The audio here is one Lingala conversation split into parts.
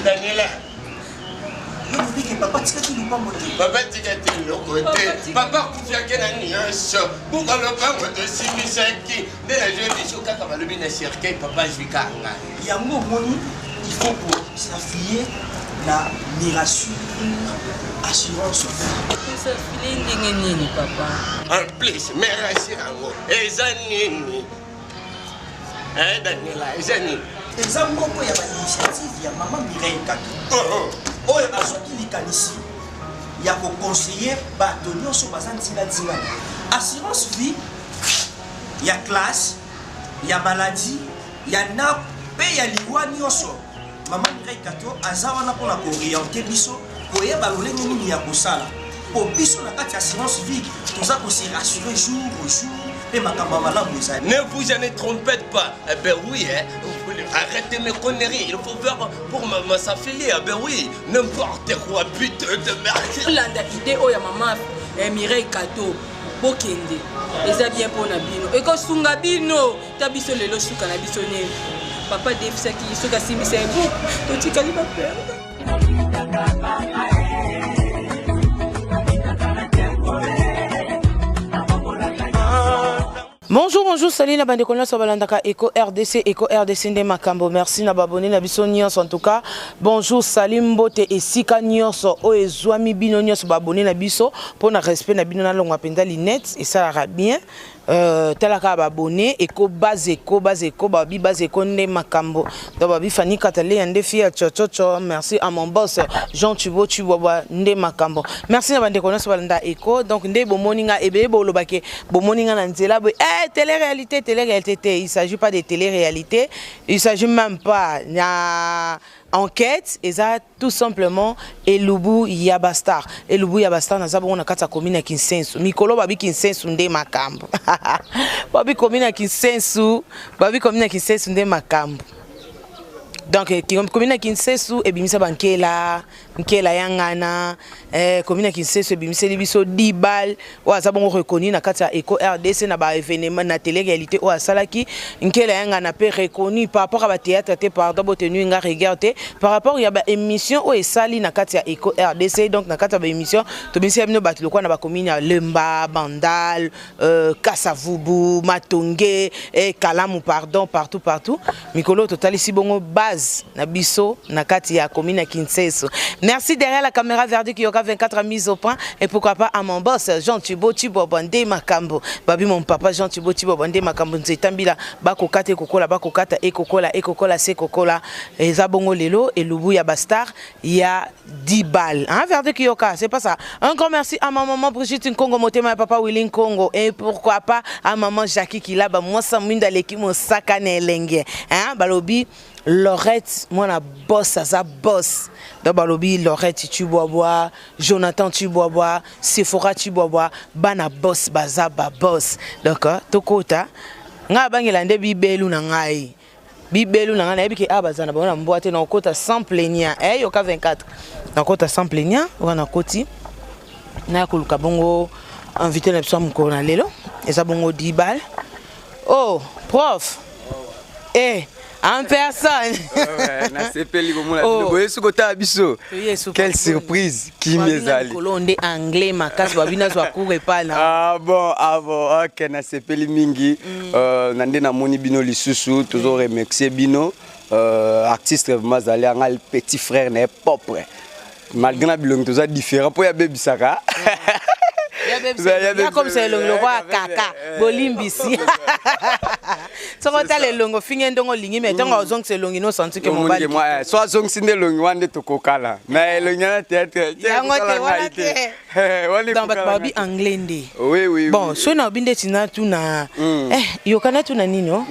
Daniela. Papa, tu as Papa, tu as le côté. Papa, tu as un show. Pour le pas, moi, de Simisaki. Dès la jeune des chocs, comme le bien cercueil, papa, je vais carrément. Il y a un mot, il faut pour s'affier la mirassure, assurance. Ça fait nini, papa. En plus, merci à vous. Et Zanini. Hein, Daniela, Zanini. Et ça, moi, il y a une initiative, il y a maman Mireille Kato. Oh, il y a un ici. Il y a un conseiller, bâtonnier, sur Bazan Tina. Assurance vie, il y a classe, il y a maladie, il y a NAP, il y a l'Iwani aussi. Maman Mireille Kato, Azawana pour la orienter biso, pour y avoir le nini ya kosala. Pour biso na kati assurance vie, tout ça qu'on s'est rassuré jour au jour. Et ma maman ne vous en trompez pas. Eh ben oui, hein. Arrêtez mes conneries. Il faut faire pour ma s'affiler. Eh ben oui, n'importe quoi, putain de merde. Landa idée oh ya maman Mireille Kato bokende. Eza bien pour Nabino. Et quand sunga bino, tabiso lelo suka na biso ne. Papa defisa ki suka simisa ebo. Toti kaliba perdre. Bonjour, salut la bande de connaissances Balandaka Eco RDC Nde Makambo. Merci na babone na biso nyonso en tout cas. Bonjour, salut mbote esika nyonso o ezwami bino nyonso babone na biso pour na respect na bino na longa penda linette et ça ira bien. Talaka babone Eco base babi base Eco Nde Makambo. Donc babi Fanny Katale ande fia chochocho. Merci à mon boss Jean Tubo Nde Makambo. Merci na bande de connaissances Balanda Eco. Donc Nde bomoninga ebe bolobake bomoninga na nzela bo télé-réalité, il ne s'agit pas de télé-réalité, il ne s'agit même pas d'enquête, et ça tout simplement Elubu Yabastar. Elubu Yabastar, nous avons une commune à Kinsensu. Mikolo babi Kinsensu Nde Makambo. Babi commune à Kinsensu Nde Makambo. Donc, commune à Kinsensu, et bimisa bankela yangana, commune à Kinsensu, et bimisa libiso 10 balles, ou à sabon reconnu na kata Eco RDC na ba événement na télé-réalité ou à salaki, nkela yangana pe reconnu par rapport à ba théâtre, par rapport à tenu nga regarder, par rapport à ba émission ou sali na kata Eco RDC, donc na kata ba émission, to bimisa bino batu lokwa na ba commune ya Lemba, Bandal, Kasavubu, Matongé, Kalamu pardon, partout. Mikolo total ici bongo base na biso na kati ya commune à Kinsensu. Merci derrière la caméra Verdict Yoka 24 mise au point et pourquoi pas à mon boss Jean Tubo Nde Makambo. Babi mon papa Jean Tubo Nde Makambo nzetambila bako kata e kokola se kokola ezabongo lelo et Lubu ya Bastar il y a 10 balles hein Verdict Yoka c'est pas ça. Un grand merci à ma maman Brigitte Nkongo Motema et papa Willy Nkongo et pourquoi pas à maman Jackie qui là ba moi samunda leki mo sakane lenge hein balobi Lorette, moi la boss, ça boss. Donc balobi Lorette tu bois, Jonathan tu bois, Sephora tu bois, bana boss baza ba boss. D'accord? Tokota. Nga bangela nde bibelu na ngai. Bibelu na ngai na biki abazana ba na mboate na kota sans plaignant. Yoka 24. Na kota sans plaignant, wana koti. Na kuluka bongo invité na biso mko na lelo. Eza bongo 10 balles. Oh, prof. En personne. Quelle surprise qui m'est allée. Anglais ah bon, ok, na sepeli mingi. Nande na moni bino lisusu, toujours remercier bino. Artiste vraiment allé en petit frère n'est propre. Malgré na bilong tous différent pour ya baby saka. Ya comme c'est le roi kaka bolimbisi. Sokota le longo finge ndongo lingi mais tonga ozong c'est longi no senti que mon bali. Moi soit zong sinde longi wande to kokala. Mais longi na tête. Ya ngote wala te. Dans babi anglais ndé. Oui. Bon, so na binde tina tuna yokana tuna nini no?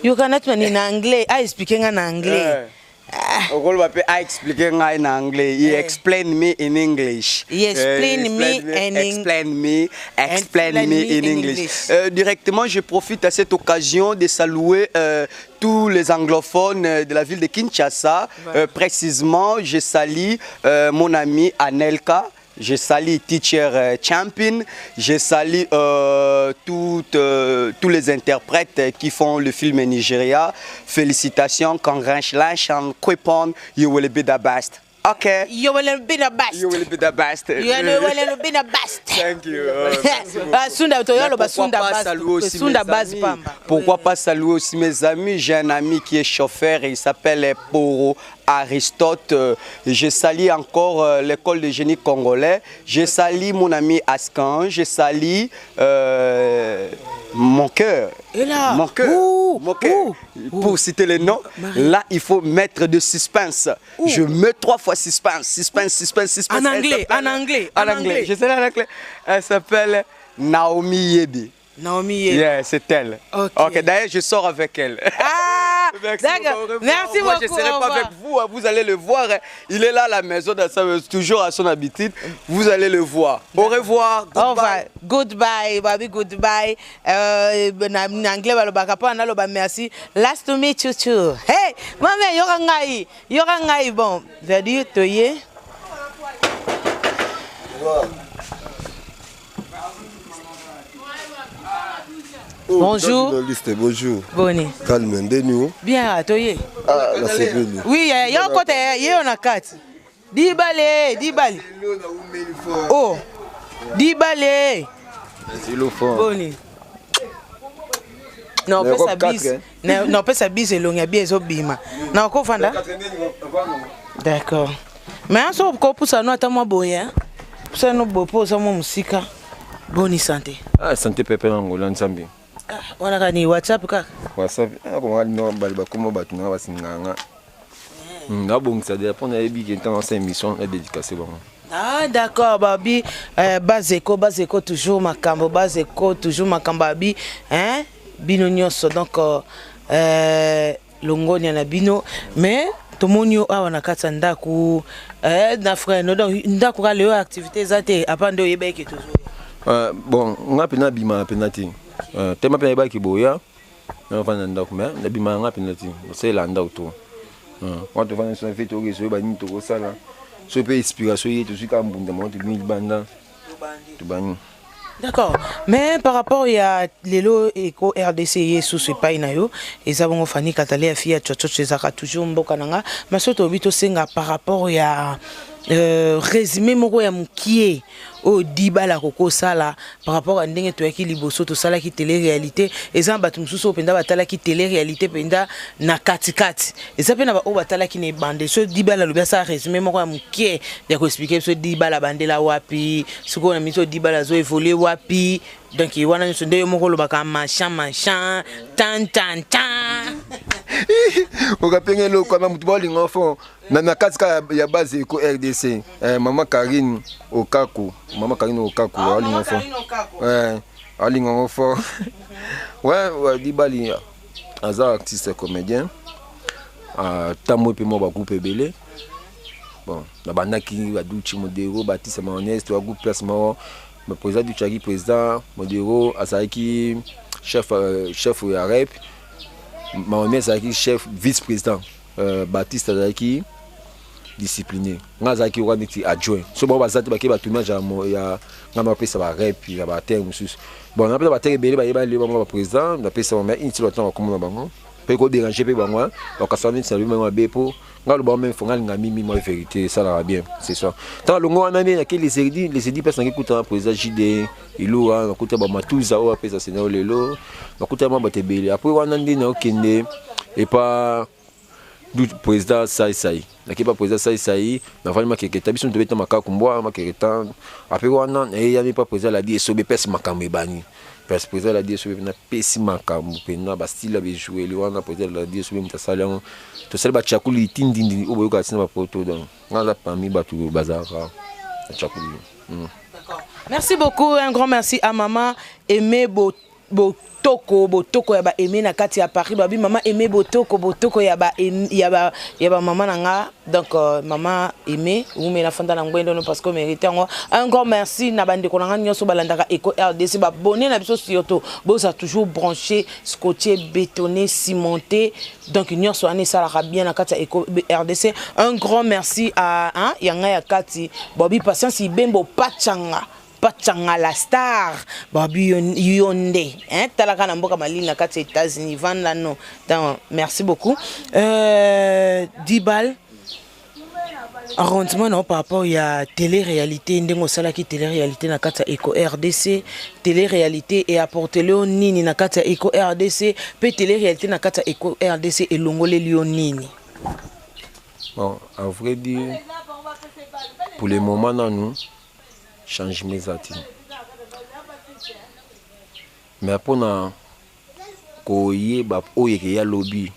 Yokana tuna ni na anglais, expliquer en anglais. I expliquer en anglais. He explain me in English. He explain me in English. Directement, je profite à cette occasion de saluer tous les anglophones de la ville de Kinshasa. Précisément, je salue mon ami Anelka. je salue Teacher Champion, je salue tous les interprètes qui font le film Nigeria. Félicitations, congratulations, Kwepon, you will be the best. Okay. You will be the best. You will be the best. You will be the best. Thank you. Pourquoi pas saluer aussi mes amis? J'ai un ami qui est chauffeur et il s'appelle Poro Aristote. Je salue encore l'école de génie congolais. Je salue mon ami Ascan. Je salue mon cœur. Mon cœur. Mon cœur. Pour citer les noms, là il faut mettre de suspense. Je mets 3 fois suspense. En anglais, en anglais. En anglais. Je sais en anglais. Elle s'appelle Naomi Yebi. Naomi Yebi. Yeah, c'est elle. Ok, d'ailleurs je sors avec elle. Ah, d'accord. Merci beaucoup. Je ne serai pas avec vous, vous allez le voir. Il est là à la maison, toujours à son habitude. Vous allez le voir. Au revoir. Goodbye. Goodbye, baby, goodbye. En anglais, merci. Last to meet you too. Hey, maman, yorangai. Bon, verdi, toye. Bonjour. Bonjour. Boni. Calme, nous. Bien, toye. Ah, là c'est bien. Oui, il y a un côté, il y a une carte. 10 balles. Oh, 10 balles. C'est le fond. Boni. Non, on peut s'abiser. Non, on peut s'abiser, il y a bien bima. Non, on peut d'accord. Mais on s'en occupe pour ça, nous attendons boya. Pour ça, nous pour ça, mon musique. Bonne santé. Ah, santé pépé n'angola nsambi. On a gagné WhatsApp kaka. WhatsApp, comment on no balba comment battu na basinganga. Na bon ça dépend na ebi qui dans cette émission est dédicacée bon. Ah d'accord babi Bazeko toujours makambo Bazeko toujours makambo babi hein bino nyonso donc longoni na bino mais tomonio awa na kata ndaku na frère no donc ndaku ka leo activité zate apande oyebeke toujours. Bon, on a pena bima penati. Tema pena ba ki boya. On va nda kuma, na bima nga penati. C'est là nda auto. On te va sur fait to so ba ni to sala. So pe inspiration yi to suka mbunda mo to mi banda. To bani. D'accord. Mais par rapport à l'élo éco RDC sous ce pays nayo, et ça bon fani katale a fia tchocho chezaka toujours mboka nanga, mais surtout bito senga par rapport à résumé moko ya mukie au dibala koko sala par rapport à ndenge to yaki liboso to sala ki télé réalité et ça batu mususu penda batala ki télé réalité penda na katikati et ça pena ba o batala ki ne bande so dibala lobia ça résumé moko ya mukie ya ko expliquer so dibala bandela wapi siko na miso dibala zo évoluer wapi donc il wana nso ndeyo moko lobaka machin tan On a payé le quoi même tout le enfant. Na katika ya base iko RDC. Maman Karine Okaku, ali enfant. Ouais, ali enfant. Ouais, Dibali Azar artiste comédien. Tamo pe mo ba groupe belé. Bon, na bandaki ba duchi modero Baptiste Maonès to groupe place mo. Le président du Tchagi président modero Azaki chef ya rep. Mahomet Zaki chef vice-président Baptiste Zaki discipliné nga Zaki waniti adjoint so bon bazati ba ke ba tournage ya ngama pesa ba rep ya ba terre musus bon na pesa ba terre belé ba yeba le ba président na pesa mais inti lo temps comme na bango pe ko déranger pe bango donc ça vient ça lui même ba po nga lo ba même fonga nga mimi moi vérité ça va bien c'est ça tant le ngo na bien les édits personnes qui écoutent président JD ilo a écouter ba matuza o pesa sena lelo écouter ba tebele après wana ndi na okende et pas du président sai na ki pas président sai na vraiment que tabiso to beta makaka kumboa maketa après wana et ya pas président la dit so be pesa makambe bani parce que président la dit so be na pesi makambe pena ba style be jouer le wana président la dit so be mtasala to sel ba chakuli tindindi o boyoka sina ba poto donc ngala parmi ba tout bazara chakuli. D'accord. Merci beaucoup, un grand merci à maman Aimé botoko ya ba aimé na kati ya Paris babi maman aimé botoko ya ba maman nanga donc maman aimé ou me na fanda na ngwendo parce que mérite un grand merci na bande ko nanga nyoso balandaka Eco RDC ba bonné na biso surtout boza toujours branché scotché bétonné cimenté donc nyoso ani sala bien na kati ya Eco RDC un grand merci à yanga ya kati bobi patience ibembo Pachanga la star babi yonde hein talaka na mboka malina na kati États-Unis van là non donc merci beaucoup Dibal arrondissement non par rapport ya télé-réalité ndengo sala ki télé-réalité na kati Eco RDC télé-réalité et apporter le nini na kati Eco RDC pe télé-réalité na kati Eco RDC et longole lion nini. Bon, à vrai dire pour le moment là nous change mes attitudes. Mais pour na koye ba oyeke ya lobby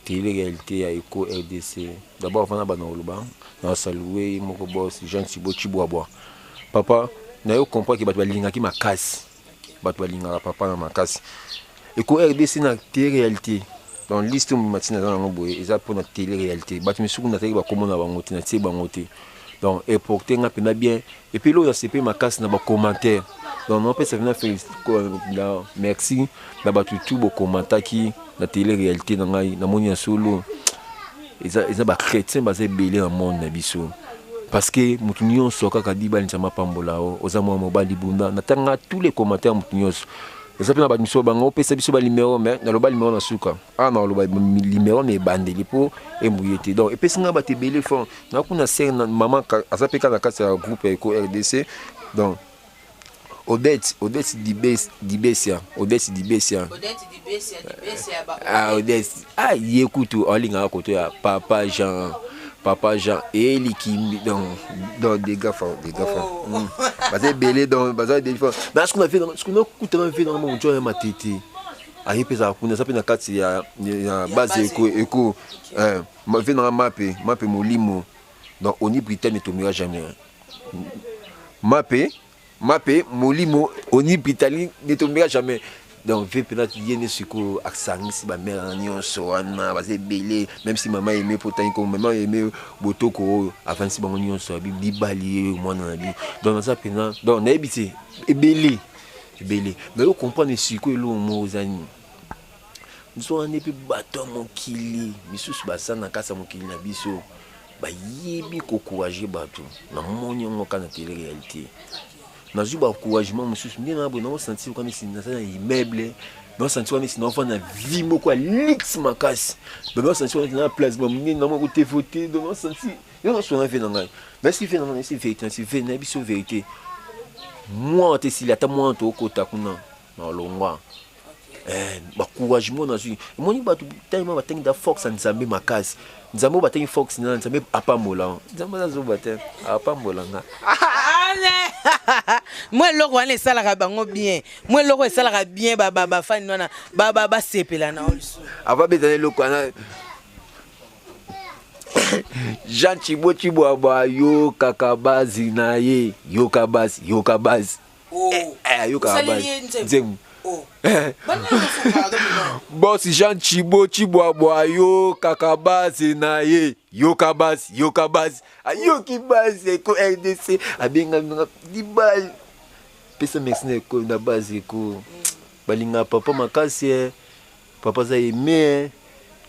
télé-réalité ya Eco RDC. D'abord avant na oloba na saluer moko boss Jean Thibaut Chiboabo. Papa na yo comprendre que bato balinga ki makasi. Bato balinga papa na makasi. Eco RDC na télé-réalité. Dans liste matina dans ngoboye eza pour na télé-réalité. Bato misuku na télé ba komona bango te na tie bango te. Donc, et porter un peu bien. Et puis là, il y a ces casse dans les commentaires. Donc, on peut se venir faire merci. Là-bas, tout vos commentaires qui, la télé-réalité, dans la monia solo, ils ont des chrétiens basés belé dans le monde. Parce que, nous sommes tous les gens qui ont tous les commentaires. Les appels à Badmiso Bango, Pessabiso Balimero, mais dans le Balimero na Souka. Ah non, le Balimero mais bandé pour et mouillé. Donc, et Pessinga Baté Belé fond. Nous avons une maman à sa péka dans le groupe Eco RDC. Donc, Odette Dibessia. Ah, Odette. Ah, il écoute, en ligne à côté, Papa Jean et Eli qui dans des gars parce que belé dans bazar des fois mais ce qu'on a fait dans ce qu'on a fait dans mon joie ma tête aïe pesa kuna ça peut na kati ya base Eco ma fait dans mapé molimo donc on y Britannique ne tombera jamais mapé molimo on y Britannique ne tombera jamais. Donc, je vais peut-être y aller sur l'accent, si ma mère a soit belé, même si maman aimait pourtant comme maman aimait Botoko, avant si maman soit bali, moi dans la vie. Donc, ça pénal, donc, on a habité, et belé. Mais vous comprenez ce que l'on m'a dit. Nous sommes un peu bâton mon kili, mais sous ce bassin, dans casa mon kili, na biso, bah, yebi ko courage bateau, dans mon yon quand la télé-réalité. Dans le encouragement, monsieur, nous senti qu'on est dans un immeuble, nous senti qu'on est dans une vie, quoi, lix ma casse. Nous senti qu'on est dans la place, nous avons voté, nous senti, nous avons fait dans la. Mais si fait dans la vérité, si fait dans la vérité, moi, tu es si là, tu as moi, tu es au côté, dans le mois. Encouragement dans une. Moi, je vais tellement de force à nous amener ma casse. Nous avons battu force, nous avons à pas mola. Nous avons battu à pas mola. Moi le roi ne salaka bango bien. Moi le roi salaka bien baba fan nona baba sepela na oliso. Ava betane le kwana. Jean Thibaut Chiboabo yo kakabazi na ye yo kabaz. Oh. Yo kabaz. Oh. Boss Jean Thibaut Chiboabo yo kakabazi na ye yo kabaz. Ayo ki base Eco RDC abenga dibal pesa merci ko na base ko balinga papa makasi papa za aimé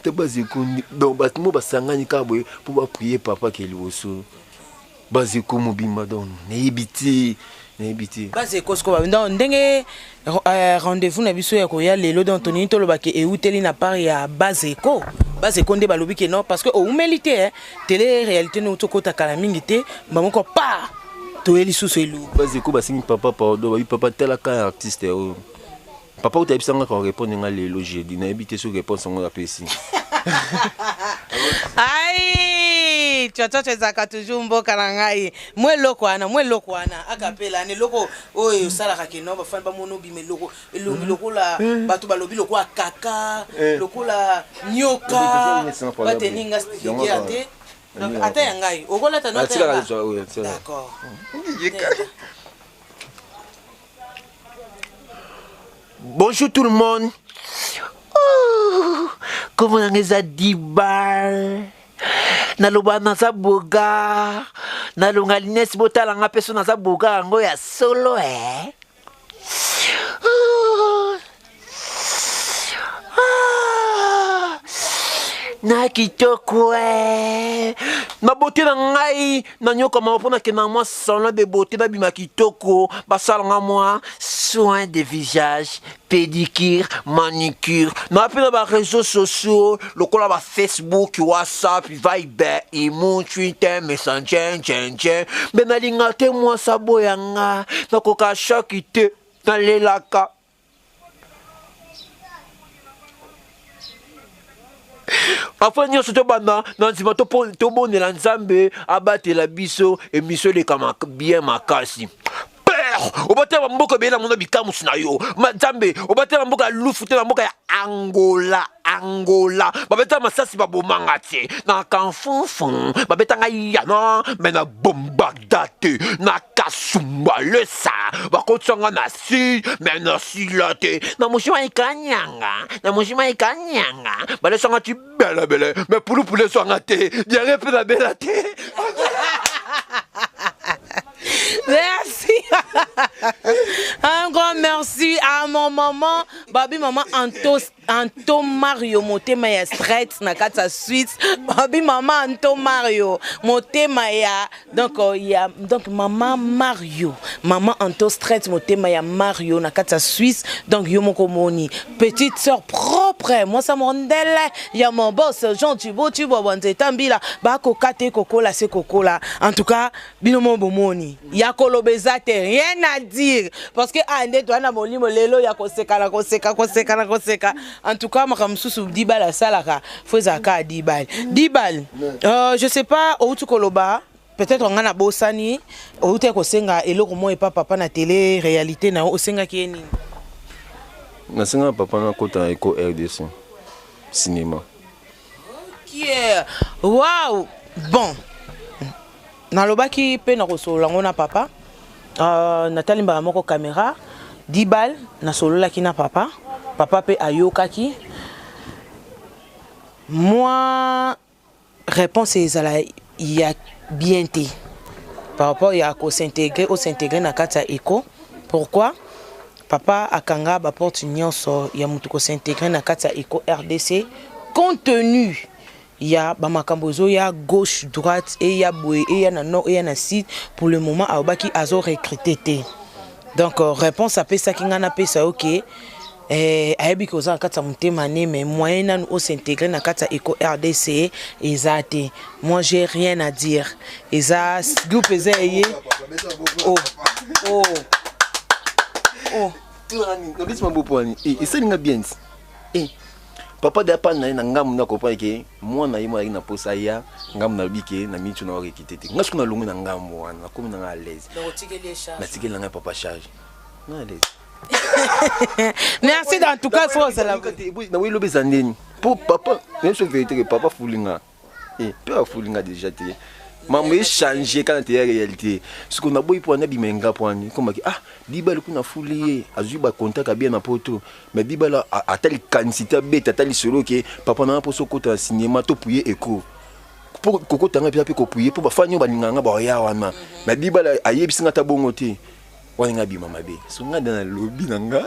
te base ko donc batimo basangani ka boye pour prier papa ke liboso base ko mobimba donc nebiti base ko sko donc ndenge rendez-vous na biso ya ko ya lelo donc toni to lobake e uteli na part ya base ko nde balobi ke non parce que au humilité télé réalité no to kota kala mingi te bamoko pa to eli susu elu base ko basingi papa pardon papa tela ka artiste papa utabisanga ko répondre nga lelo jeudi na habité sur réponse ngo la pesi ai chocho chezaka toujours mboka na ngai mwe loko wana akapela ne loko oyo salaka ke no bafana ba mono bime loko elongi loko la bato balobi loko akaka loko la nyoka bateninga stikia te donc ata ya ngai okola ta nota d'accord Bonjour tout le monde. Oh, comment on a dit bar? Naloba naza boga. Nalonga lines botala nga peso naza boga ngo ya solo na kitoko na beauté na ngai na nyoka mapona ke na moi salon de beauté na bima kitoko basala nga moi soin de visage pédicure manicure na pe na ba réseaux sociaux lokola ba Facebook WhatsApp Viber Imo Twitter Messenger mais na linga te moi sabo yanga na koka shakite na lelaka Enfin, nous sommes dans le monde de l'ensemble, abattre la biso et miso les bien makasi. Père, au bâtiment de Mboka Bela, mon habit Kamusnayo, Mazambe, au bâtiment de Mboka Loufouté, Mboka Angola. Babeta masasi babomangati na kanfonfon babeta ngayana mena bombardate na kasumba le sa bakotsanga na si mena silate na mushima ikanyanga bale sanga ti bela mais pour sanga te diare pe na bela te. Merci. Un grand merci à mon maman, Babi maman Anto Mario Motema ya straight na kata Suisse. Babi maman Anto Mario Motema ya donc maman Mario, maman Anto straight Motema ya Mario na kata Suisse. Donc yo moko moni petite sœur propre, moi ça mondele ya mon boss Jean Thibaut Wanze Tambila ba ko kate kokola se kokola. En tout cas, binomo bomoni. Ya kolobezate rien à dire parce que ande to na molimo lelo ya koseka. En tout cas makamsusu dibal la salaka fozaka dibal je sais pas où tu koloba peut-être on a bosani ou te kosenga eloko mo epa papa na télé réalité na osenga kieni na senga papa na kota Eco RDC cinéma. OK. Wow. Bon. Nalobaki pe na kosolola ngona papa Nathalie mbaka moko caméra 10 balles na solola ki na papa pe ayokaki moi réponse ezala ya bien té par rapport ya ko s'intégrer na kata Eco. Pourquoi papa akanga ba porte nyonso ya mutu ko s'intégrer na kata Eco RDC compte tenu ya ba makambozo ya gauche droite et ya boye et ya na nord et ya na sud pour le moment abaki azo recruter. Donc réponse à pesa kinga na pesa OK ayebi ko za kata mutema ne mais moyen na nous s'intégrer na kata Eco RDC ezate. Moi j'ai rien à dire. Eza groupe ezeye oh no bisma boponi et ça ninga bien papa de pas na ngam na ko pa ke moi na yimo na posa ya ngam na bike na mitu na rekitete ngasko na lungu na ngam wana na komi na l'aise na tikeli na papa charge na l'aise. Merci en tout cas faut ça la na oui lobe zandeni pour papa même chose vérité que papa fulinga père fulinga déjà te maman changer quand tu es réalité ce qu'on a beau pour na bimenga poani comme dibal kuna foulier azuba contact bien na poto mais dibal a telle quantité bête telle solo que papa na poso kota cinéma to puyer Eco pour koko tanga pia ko puyer pour ba fanyo ba nganga ba ya wana mais dibal ayebisinga ta bongote wana bi mama be so nga dans le lobby nanga.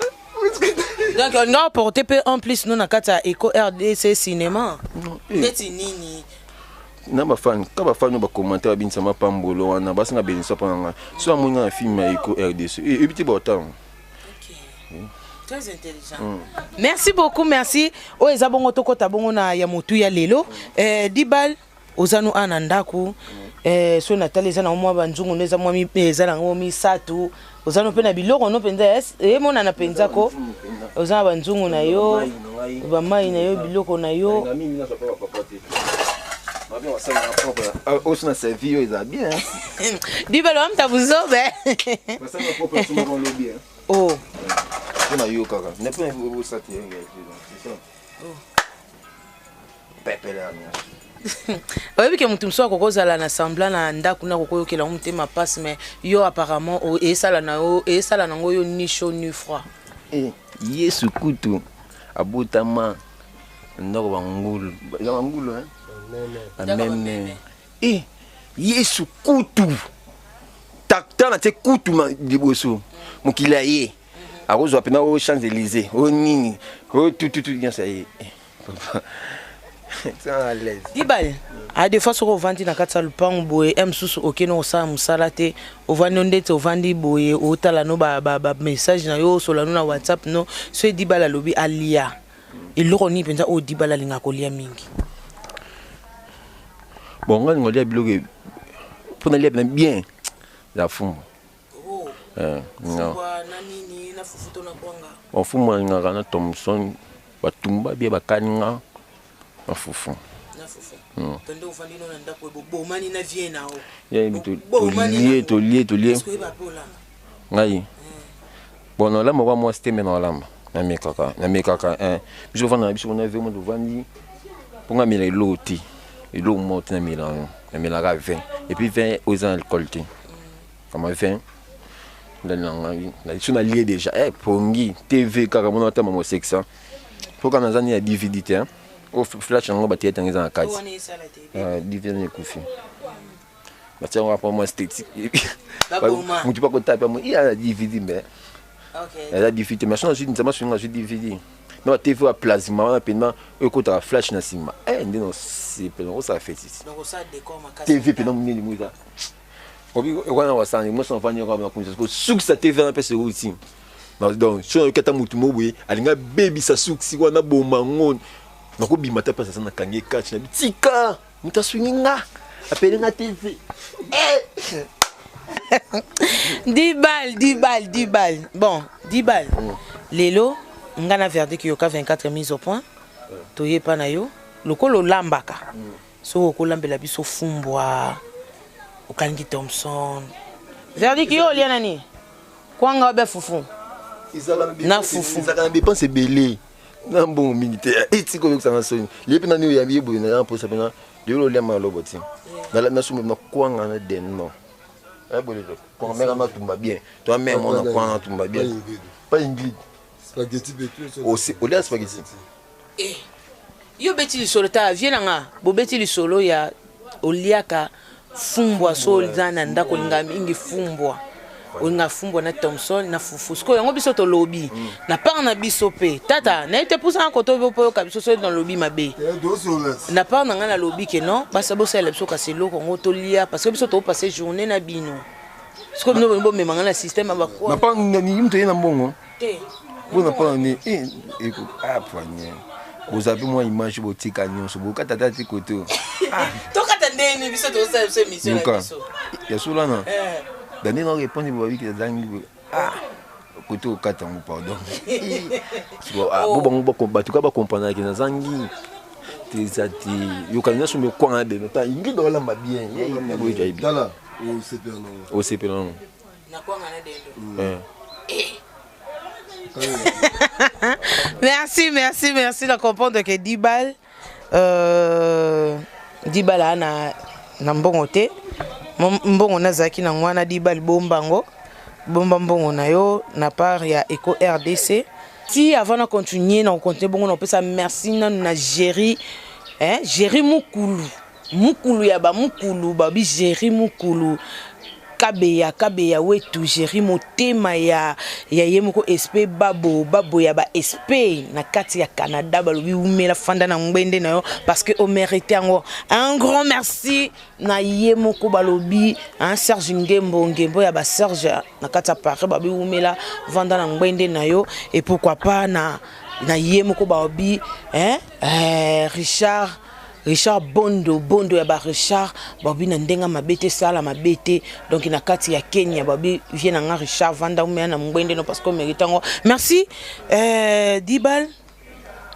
Donc on a porté en plus nous na kata Eco RDC cinéma neti nini na ba fan ka ba fan ba commentaire bin sama pambolo wana ba singa benisa panga so amunga na film ya Eco RDC et biti ba temps. OK. Très intelligent. Merci beaucoup, merci. O ezabongo tokota bongo na ya motu ya lelo 10 balles ozanu anandaku so Nathalie za na mwa banzungu neza mwa mipeza na ngomi satu ozanu pe na biloko no penza mona na penza ko ozana banzungu na yo ba mai na yo biloko na yo. Aussi na servi yo eza bien. Dibalo amta buzobe. Parce que propre tout mon lobby. Oh. On a eu kaka. Ne peut vous sortir c'est ça. Oh. Pepe là. Oyebi ke mutu mso akokozala na semblant na ndaku na kokoyokela mutema passe mais yo apparemment esala na yo esala nango yo ni chaud ni froid. Yesu kutu abutama ndoko bangulu bangulu amen Yesu kutu takta na te kutu ma liboso mokila ye akozwa pena au Champs-Élysées au nini tout bien ça y est à l'aise Dibal a des fois sur ovandi na katsa lupango boye msusu okeno osa musala te ovandi ondete ovandi boye otala no ba message na yo sola no na WhatsApp no so Dibal alobi alia iloko ni penza o Dibal linga kolia mingi bon ngani ngolia biloke pour nalia bien la fumo non nani ni na fufuto na kwanga on fumo ngaka na Thompson batumba bia bakaninga na fufu na fufu tende ovandi no nda ko bo mani na vie na o ya to lié ngai bon la mo moi c'était na lamba na mekaka biso vana biso na vemo do vandi ponga mila loti ilo monte na mila 20 et puis 20 aux alcool té comme 20 là na lié déjà pongi TV kaka mona ta mo 600 pour quand on a DVD hein au flash on va tirer dans la case DVD ne kufi bah tiens on va prendre moi esthétique mu tu pas contact moi il y a DVD mais OK la DVD mais je suis ça sur DVD mais TV à plasma on a peine écoute à flash na sima ndino c'est peine ça fait ici donc ça décor ma case TV peine mu ni muza obi wana wasani moi sans venir comme ça sous sa TV na pese aussi donc si on kata mutu mobwe alinga baby sa suksi wana bomba ngon nako bimata pesa sana kange catch na tika mutaswinga apelenga TV Dibal bon Dibal lelo ngana verdict yoka 24 mise au point toye pa na yo lokolo lambaka so ko lambela biso fumbwa okangi Thompson verdict yo lia nani kwanga be fufu na fufu izaka na dépense belé na bon militaire etiko ko sana soni lepi na ni ya bibo na pour ça pena de lo lema loboti na sumu na kwanga na den non bolé ko mera ma tumba bien toi même on a kwanga tumba bien pas ingrid spaghetti betu aussi au lait spaghetti yo beti li solo ta viena nga bo beti li solo ya oliaka fumbwa so zana ndako linga mingi fumbwa olinga fumbwa na Thompson na fufu sko yango biso to lobby na par na biso pe tata na ite pousa ko to bo ka biso so dans lobby mabe na par na nga na lobby ke non basa bo sala biso ka selo ko ngoto lia parce que biso to passer journée na bino sko no bo me mangana système ba ko na pa ni mto yena mbongo te bo na pa ni eko apanye vous avez moi image botika nyonso boka tata ti koto to kata ndeni biso to sa biso mission na biso ya sula na dani na répondre bo wiki zangi koto kata ngo pardon bo bongo ba batuka ba comprendre que na zangi tezati yo kana so me kwa de ta ingi do lamba bien ye na bo jai bien dala o sepelon na kwa ngana dendo merci de comprendre que Dibal ana na mbongo te mbongo na zaki na ngwana Dibal bomba mbongo na yo na part ya Eco RDC si avant de continuer na continuer bongo na pesa merci na Jerry Jerry mukulu ya ba mukulu babi Jerry mukulu kabeya wetu Jerry motema ya yemoko SP babo ya ba SP na kati ya Canada balobi umela fanda na ngwende na yo parce que o mérité un grand merci na yemoko balobi Serge Ngembo ya ba Serge na kati ya Paris babi umela vanda na ngwende na yo et pourquoi pas na yemoko balobi Richard Bondo ya ba Richard babi na ndenga mabete sala mabete donc na kati ya Kenya babi vient na Richard vanda umena na ngwende no parce que mérite ngo merci Dibal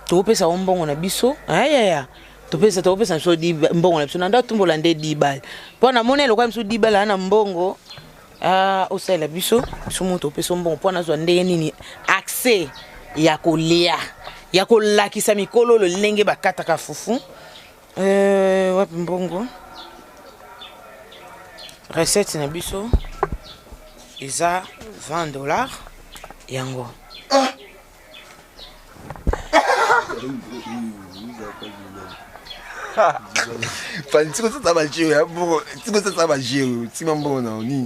to pesa mbongo na biso ya to pesa so mbongo na biso na ndatumbola nde Dibal pona monelo kwa mso Dibal ana mbongo osala biso moto pesa mbongo pona zo nde nini accès ya kolia ya kolakisa mikolo lo lenge bakata ka fufu wapi mbongo recette na biso eza $20 yango Fanny, tu sais ça va jouer, bon, tu sais ça va jouer, tu m'as bon non ni.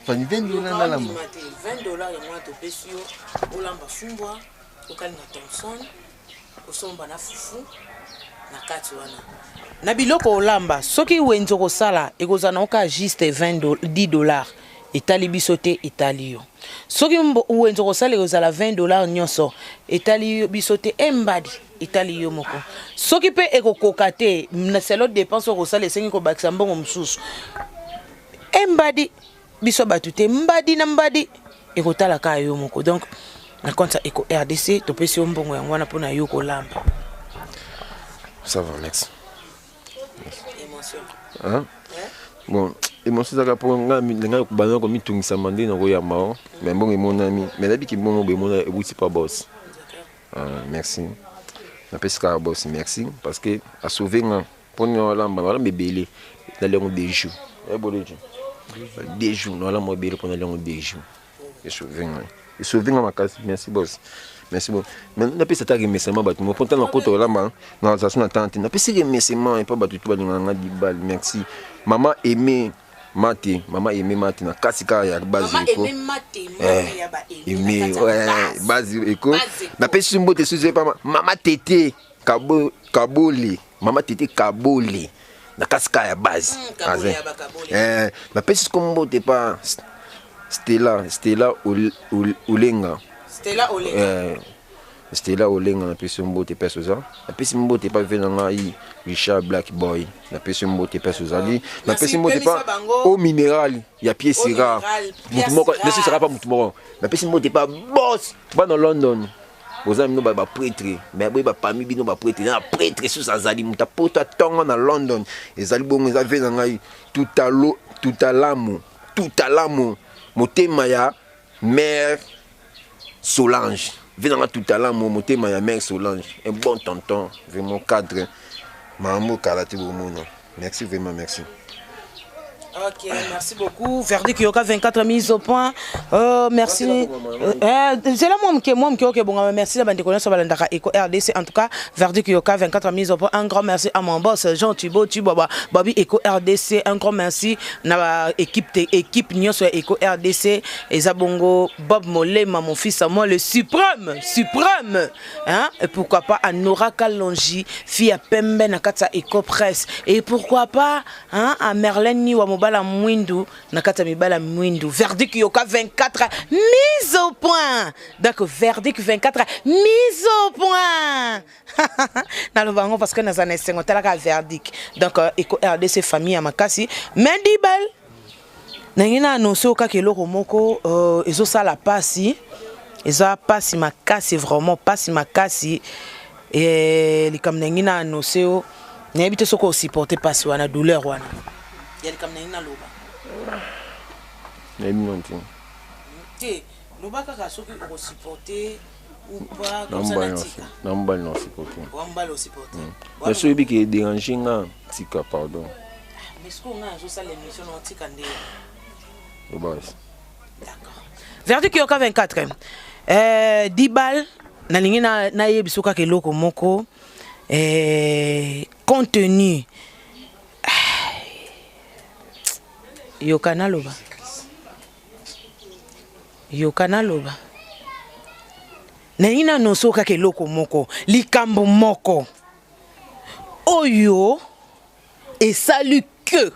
Fanny $20 na la mo. $20 ya mwa to pesio, olamba fumbwa, okali na Thomson, osomba na fufu na kati wana. Na biloko olamba, soki wenzo kosala ekozana oka juste $10. Etali bisote etalio. Soki wenzo kosala ekozala $20 nyonso, etali bisote embadi. Itali yo moko. Soki pe ekokoka te na selo dépense okosala esengi kobakisa mbongo mosusu. Embadi biso batu te mbadi na mbadi ekotala ka yo moko. Donc na compte Eco RDC to pesi mbongo yango wana pona yo kolamba. Ça va, merci. Émotion. Hein? Bon, émotion ça pour nga nga kubana ko mitungisa mande na ko ya mao. Mais bon emonami, mais dabi ki bon be mona ebuti pa boss. Merci. Je boss, merci parce que à sauver pour nous là bébé dans les des jours. Des jours, nous allons bébé pendant les jours. Et sauver ma casse, merci boss. Merci beaucoup. Mais n'a pas ça remerciement battu. Mon pourtant côté là dans la station attente. N'a pas ces remerciements et pas battu tout dans di bal. Merci. Maman aimé Mate na kasika ya base eko. Aimé ouais, base eko. Na pesi mbote suze pa mama tete kaboli. Mama tete kaboli. Na kasika ya base. Na pesi mbote pa Stella Olenga. Stella Olenga na pesi mbote peso za. Na pesi mbote pa venanga yi Richard Black Boy. Na pesi mbote peso za li. Na pesi mbote pa au minéral ya pièce rare. Mutumoko, ne sera pas mutumoko. Na pesi mbote pa boss ba dans London. Bozami no ba prêtre, mais ba parmi bino ba prêtre, na prêtre sous azali muta poto tonga na London. Ezali bongo za venanga yi tout à l'amo. Motema ya mère Solange. Venant tout à l'heure, mon motema mère Solange. Un bon tonton, vraiment cadre. Maman karaté au monde. Merci vraiment, merci. Ok, merci beaucoup. Verdict Yoka 24 mises au point. Merci. C'est là moi qui ok bon merci la bande connaître sur Balandaka Eco RDC en tout cas Verdict Yoka 24 mises au point. Un grand merci à mon boss Jean Thibault Babi Eco RDC. Un grand merci na équipe Nion sur Eco RDC et Zabongo Bob Molema mon fils à moi le suprême hein et pourquoi pas à Nora Kalonji fille à Pembe na Katsa Eco Presse et pourquoi pas hein à Merlin Niwa Bala Mwindu, Nakata Mibala Mwindu. Verdict Yoka 24 mise au point. Donc verdict 24 mise au point. Dans le bango parce que nous avons un verdict. Donc Eco RDC famille à Makasi. Mendibal. Nangina annoncé au cas que l'eau moko ils ont ça la passi. Ils ont passi Makasi vraiment passi Makasi et les comme nangina annoncé au n'habite ce qu'on supporter passi wana douleur wana. Yali comme nina loba. Mais non tiens. Té, loba kaka soki ko supporter ou pas comme ça natika. Non bal non supporter. Wamba lo supporter. Mais celui qui est dérangé nga tika pardon. Mais ce qu'on a juste l'émission on tika ndé. D'accord. Verdict Yoka 24. 10 balles na lingi na yebisuka ke loko moko contenu Yokana loba. Nengina nosoka ke loko moko, likambo moko. Oyo et salut que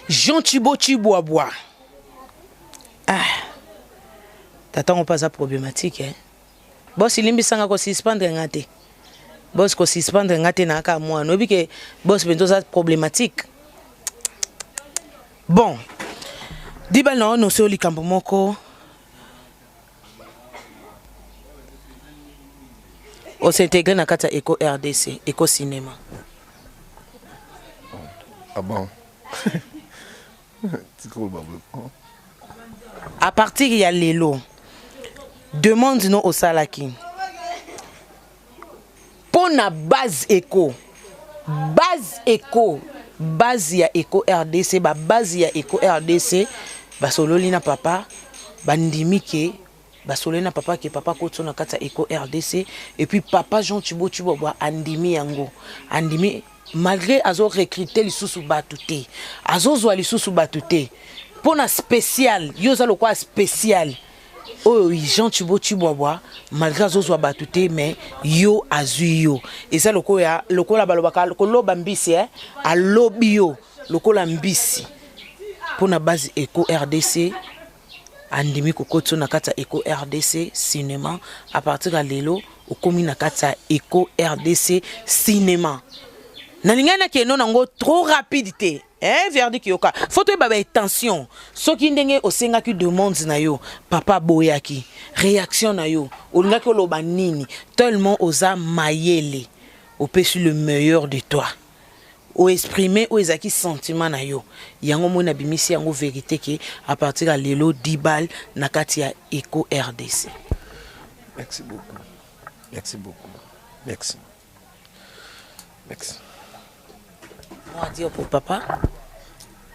Jean Thibault Chiboabois. T'attends pas ça problématique hein. Boss ilimbi sanga ko suspendre ngate. Boss ko suspendre ngate na ka moi no bi ke boss bento ça problématique. Bon, Dibal non, nous sommes likambo moko. On s'est intégré dans Kata Eco RDC, Eco Cinéma. Ah bon? À partir il y a l'élo. Demande-nous au Salaki. Pour la base Eco. Base ya Eco RDC base ya Eco RDC ba sololina papa bandimi ke basolo na papa ke papa koto na kata Eco RDC et puis papa Jean Thibault Chiboboa andimi yango andimi malgré azo recruter lisusu batute azo zwa lisusu batute pona spécial yo za lokwa spécial oh Jean Thibault Chiboboa malgré azo zwa batute mais yo azui yo eza lokola balobaka koloba mbisi alobi yo lokola mbisi pona base Eco RDC andimi kokoto na kata Eco RDC cinéma à partir de lelo okomi na kata Eco RDC cinéma nalingana ke non nango trop rapidité verdict yoka faut to baba attention soki ndenge osengaki demande na yo papa boyaki réaction na yo olingaki oloba nini tellement oza mayele opesi le meilleur de toi ou exprimer ou ezaki sentiment na yo yango mona bimisi yango vérité ke à partir de lelo 10 balles na kati ya Eco RDC. Merci beaucoup. Merci beaucoup. Merci. Merci. On va dire pour papa.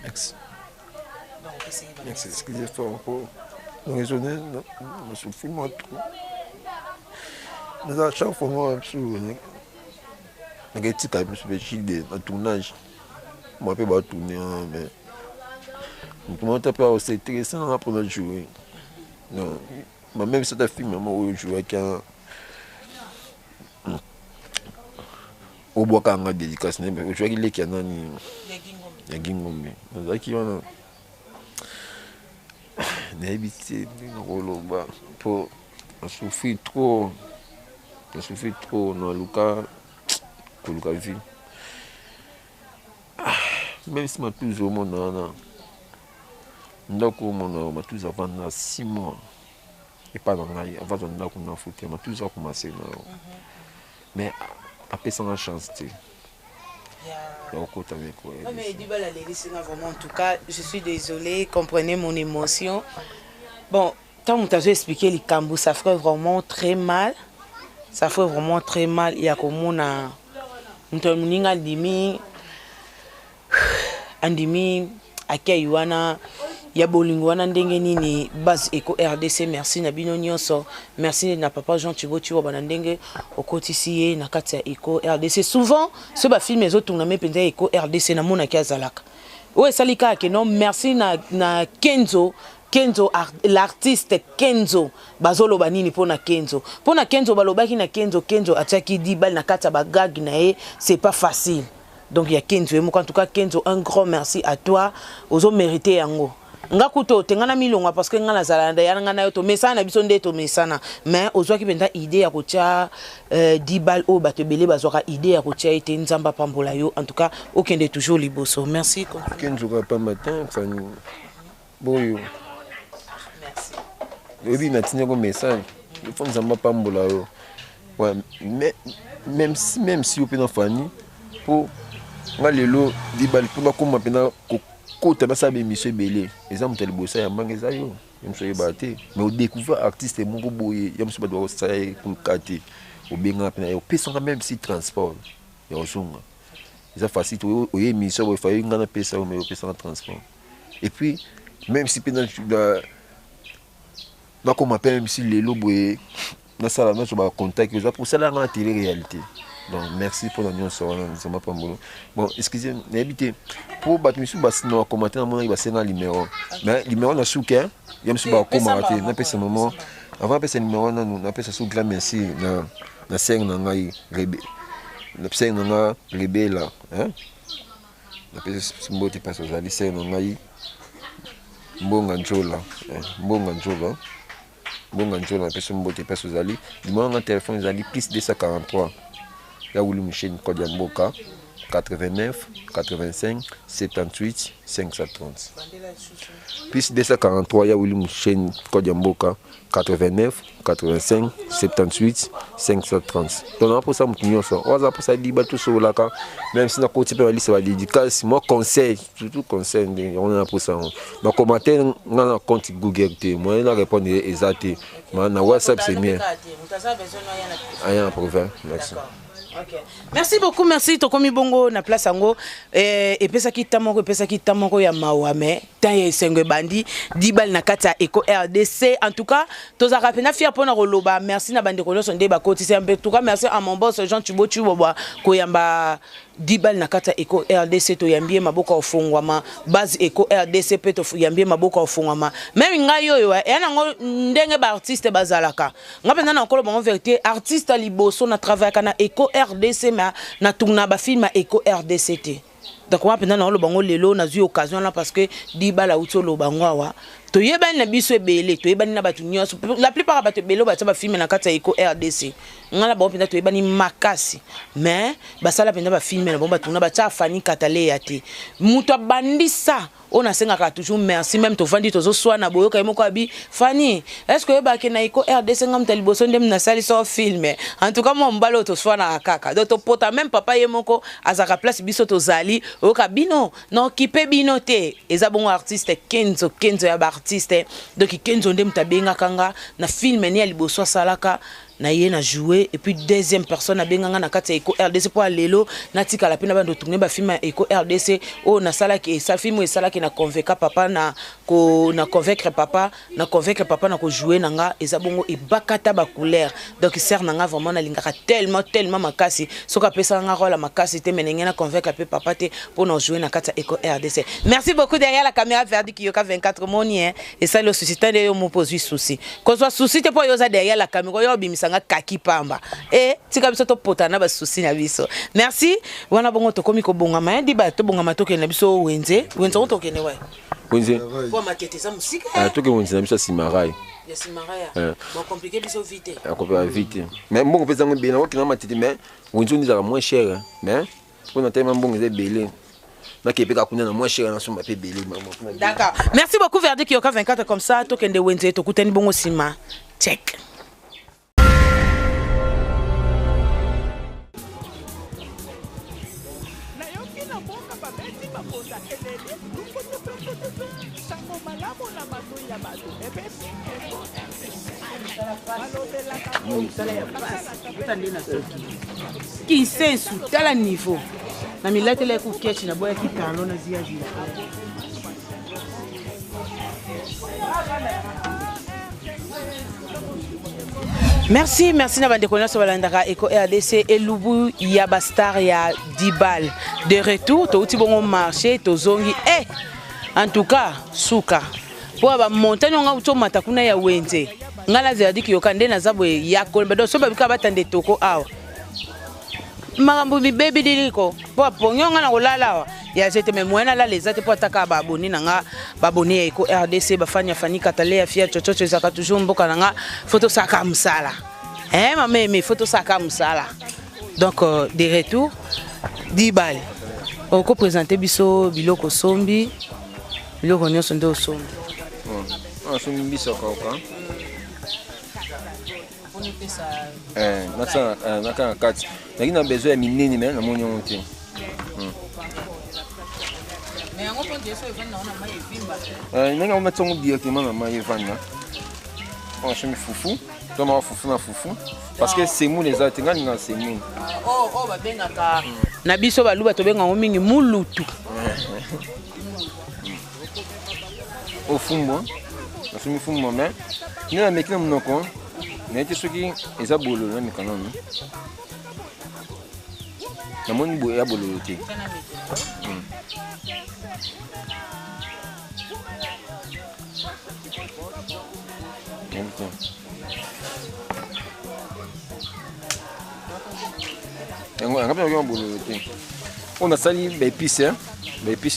Merci. Merci. Excusez fort pour raisonner. Je souffre moi trop. Mais à chaque fois moi je suis quand même de un tournage. Moi je peux pas tourner mais comment tu peux c'est intéressant pour jouer. Non, même si c'est film moi je joue avec un au bois quand on dédicace mais je vois qu'il est qu'il y a nani ya gingombe nazaki wana n'habité ngoloba pour souffrir trop dans le cas vie même si ma tous au monde ndako mon ma tous avant 6 mois et pas dans avant ndako na foutu ma tous a commencé mais après ça la chance tu mais vraiment en tout cas je suis désolée comprenez mon émotion bon tant que tu as expliqué les cambous ça ferait vraiment très mal il y a comme on a mtoninga andimi akayuana ya bolingwana ndenge nini base Eco RDC merci na bino nyonso merci na papa Jean Thibault Chiboboa ndenge okotisi na kati ya Eco RDC souvent ce ba film ezo tuna mepenza Eco RDC na mona kiazalaka o salika ke non merci na Kenzo l'artiste Kenzo bazolo banini pona Kenzo balobaki na Kenzo atiaki 10 balles na kata bagag na c'est pas facile donc il y a Kenzo et en tout cas Kenzo un grand merci à toi ozo mériter yango ngakuto tengana milonga parce que ngana zalanda yana na yo to mesana biso ndeto mesana mais ozwaki penda idée ya kotia 10 balles au batebele bazwaka idée ya kotia ete nzamba pambola yo en tout cas okende toujours liboso merci Kenzo pas matin fani boyo merci oui natinye ko message il faut nzamba pambola yo ouais même si open fani pour ngalelo 10 balles pour comme pena côté basa be monsieur belé exemple tel bossa ya mangeza yo monsieur baté mais au découvrir artiste mon boye ya monsieur doit ça pour cater au benga pena au pesa même si transport ya osunga ça facile au émission il faut ngana pesa mais au pesa transport et puis même si pena na comme appelle même si les loboye na sala na ba contact pour ça là en télé réalité. Donc merci pour l'union sur ça m'a pas bon excusez n'habitez pour battre monsieur basino commenter dans il va c'est un numéro mais numéro na souka il y a monsieur ba commenter na pesa moment avant pesa numéro na pesa sous la merci na seng na ngai rebe na seng na nga rebe là hein na pesa mbote pesa zali seng na ngai mbonga njola na pesa mbote pesa zali numéro na téléphone zali plus 243 là où le chaîne code Yamboka 89 85 78 530 plus 243 là où le chaîne code Yamboka 89 85 78 530 donc pour ça mutunyo ça on va pour ça dit tout sur là même si na côté peut aller ça va dédicace moi conseil surtout conseil on a pour ça dans commentaire on a compte Google moi la répondre exact Na WhatsApp, c'est mieux. Rien problème. Merci. Okay. Merci beaucoup, merci. Tokomi bongo na place ango et pesa kitamoko ya mawame ta sengwe bandi dibal na kata Eco RDC. En tout cas, tozaka pena fier pona roloba. Merci na bandi kono sonde ba koti en tout cas merci à mon boss Jean Tubotu boba koyamba dibal na kata Eco RDC to yambie maboka ofungwama base Eco RDC pe to yambie maboka ofungwama. Même ngayo yo yana ngo ndenge ba artiste bazalaka. Ngapenda na nkolo bon vérité artiste liboso na travail kana Eco RDC na tourna ba film Eco RDC. Donc on apena na lo bango lelo na zu occasion là parce que dibala uto lo bango wa to yebani na biso ebele to yebani na batu nyonso la plupart batu belo ba ba film na kata Eco RDC ngala ba pena to yebani makasi mais basala pena ba film na bomba tuna ba cha fani katale yate muto bandisa on a senga toujours merci même to vandi to zo swana boyo kay moko abi fani est-ce que ba ke na Eco RDC ngam tali boso ndem na sali so film en tout cas mon mbalo to swana kaka donc to pota même papa yemoko azaka place biso to zali o kabino non kipe binote eza bon artiste Kenzo ya ba artiste donc Kenzo ndem tabenga kanga na film ni aliboso salaka na ye na jouer et puis deuxième personne abenganga na kati Eco RDC pour lelo na tika la pena bando tourner ba film Eco RDC o na sala ki sa film e sala ki na convaincre papa na convaincre papa na ko jouer nanga eza bongo e bakata ba couleur donc sert nanga vraiment na lingaka tellement makasi soka pesa nga rôle makasi te menenge na convaincre pe papa te pour na jouer na kati Eco RDC. Merci beaucoup derrière la caméra Verdi Kiyoka 24 moni et ça le suscite de yo mo pose souci ko soit souci te pour yo za derrière la caméra yo bimisa kaki pamba et tika biso to potana ba souci na biso. Merci wana bongo to komi ko bongama di ba to bongama to ke na biso wenze to ke ne wa wenze pour maqueter ça musique to ke wenze na biso simarai ya simarai bon compliqué biso vite vite mais bon pesa ngo bena okina matete mais wenze ni za moins cher mais pour na tellement bon ze belé. D'accord. Merci beaucoup Verdi Kiyoka 24 comme ça to kende wenze to kuteni bongo sima check. Qui sait sous tel niveau na milate la ku kechi na boya kitalo na zia zia. Merci na bande connaissance balandaka Eco RDC et Lubu ya bastar ya Dibal de retour to uti bongo marché to zongi en tout cas suka po ba montagne nga uto matakuna ya wenze ngala Verdi Kiyoka nde na zabwe ya kolba do so ba bika batande toko awa makambo mi baby diliko po ponyonga na kolala ya jete me mwena la lezate po ataka ba aboni nanga ba aboni Eco RDC ba fanya fani katale afia chochocho zaka toujours mboka nanga photo saka msala mame photo saka msala donc de retour Dibal on ko présenter biso biloko sombi biloko nyonso ndo sombi sombi biso ka naka kati naki na besoin ya minene me na moni on te mais yango po deso evanda na mai evimba nanga on mettre directement na mai evanda on chemi fufu to na fufu na fufu parce que c'est mou les autres ngani na c'est mou ba bengaka na biso baluba to benga mingi mulutu au fumbo na chemi fumbo mais ni na mekina monoko nete soki eza bololo na mikanoni namoni boye ya bololo te yango angapi na bololo te on asali baépice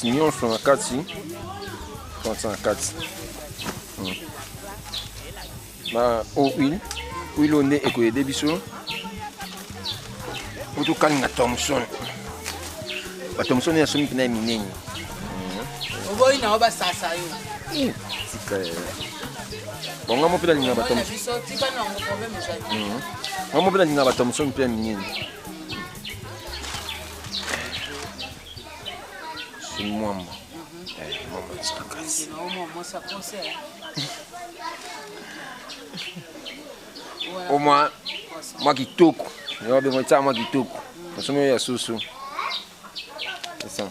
nyonso na kati na kati ba huile onde ekoyede biso oto kalinga Thomson ba Thomson ya somi pena minene oboyi na oba sasa yo tika bonga mo pena linga ba Thomson tika na ngo problème ça mo pena linga ba Thomson pena minene c'est moi maman ça casse Au moins, moi qui toque. Je vais besoin de ça, moi qui toque. Parce que il y a sous. C'est ça.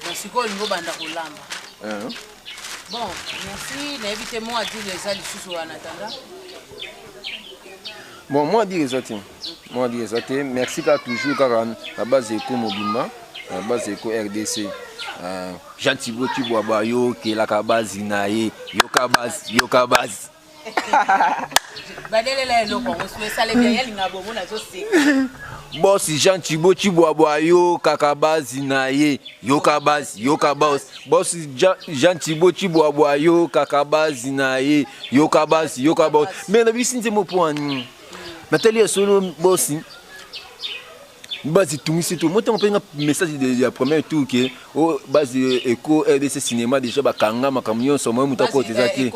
Merci quoi le niveau banda kolamba. Bon, merci. N'invitez-moi à dire les alliés sous en attendant. Bon, moi dire les autres. Moi dire les autres. Merci car toujours car la base Eco Mobima, la base Eco RDC. Jean Thibaut Tiboaba yo qui la base inaye yo kabaz. Badele la eloko on se sale bien yalinga bomo na zo se. Boss Jean Thibaut Tiboaba yo kakabaz inaye yo kabaz. Boss Jean Thibaut Tiboaba yo kakabaz inaye yo kabaz. Mais na bisinze mo point. Nathalie solo boss. Base tout c'est tout. Moi on un message de la première tour que au base Eco RDC cinéma déjà ba kanga makamyo so moi muta ko tezaki.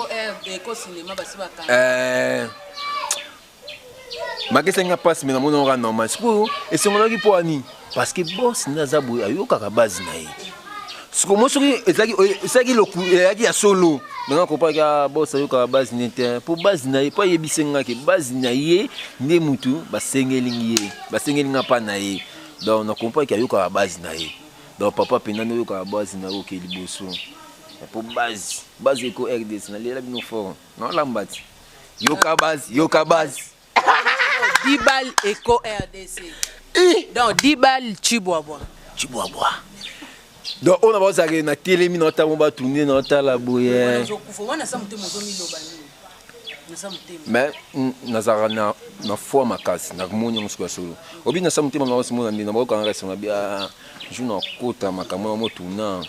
Eco cinéma basi ba kanga. Magesa nga passe mais na mona on normal. Et c'est mon qui pour ani parce que boss nazabu ayo kaka base na ye. Ce que moi ezaki loku ezaki ya solo. Maintenant qu'on parle que boss ayo kaka base nete pour base na ye pas yebisenga ke base na ye ne mutu ba sengelingi pa na ye. Donc on comprend qu'il y a kaka base na ye. Donc papa penana yo kaka base na yo ke liboso. Pour base Eco RDC na lela bino fort. Non lambati. Yo ka base. 10 balles Eco RDC. Donc 10 balles Chiboaba. Donc on a besoin de na télémi na ta bomba tourner na ta la boye. Mais nazara na foi makasi na kumoni musko solo. Obi na samute mama osimo na ba ka ngasa na bia juna kota makamo mo tourna.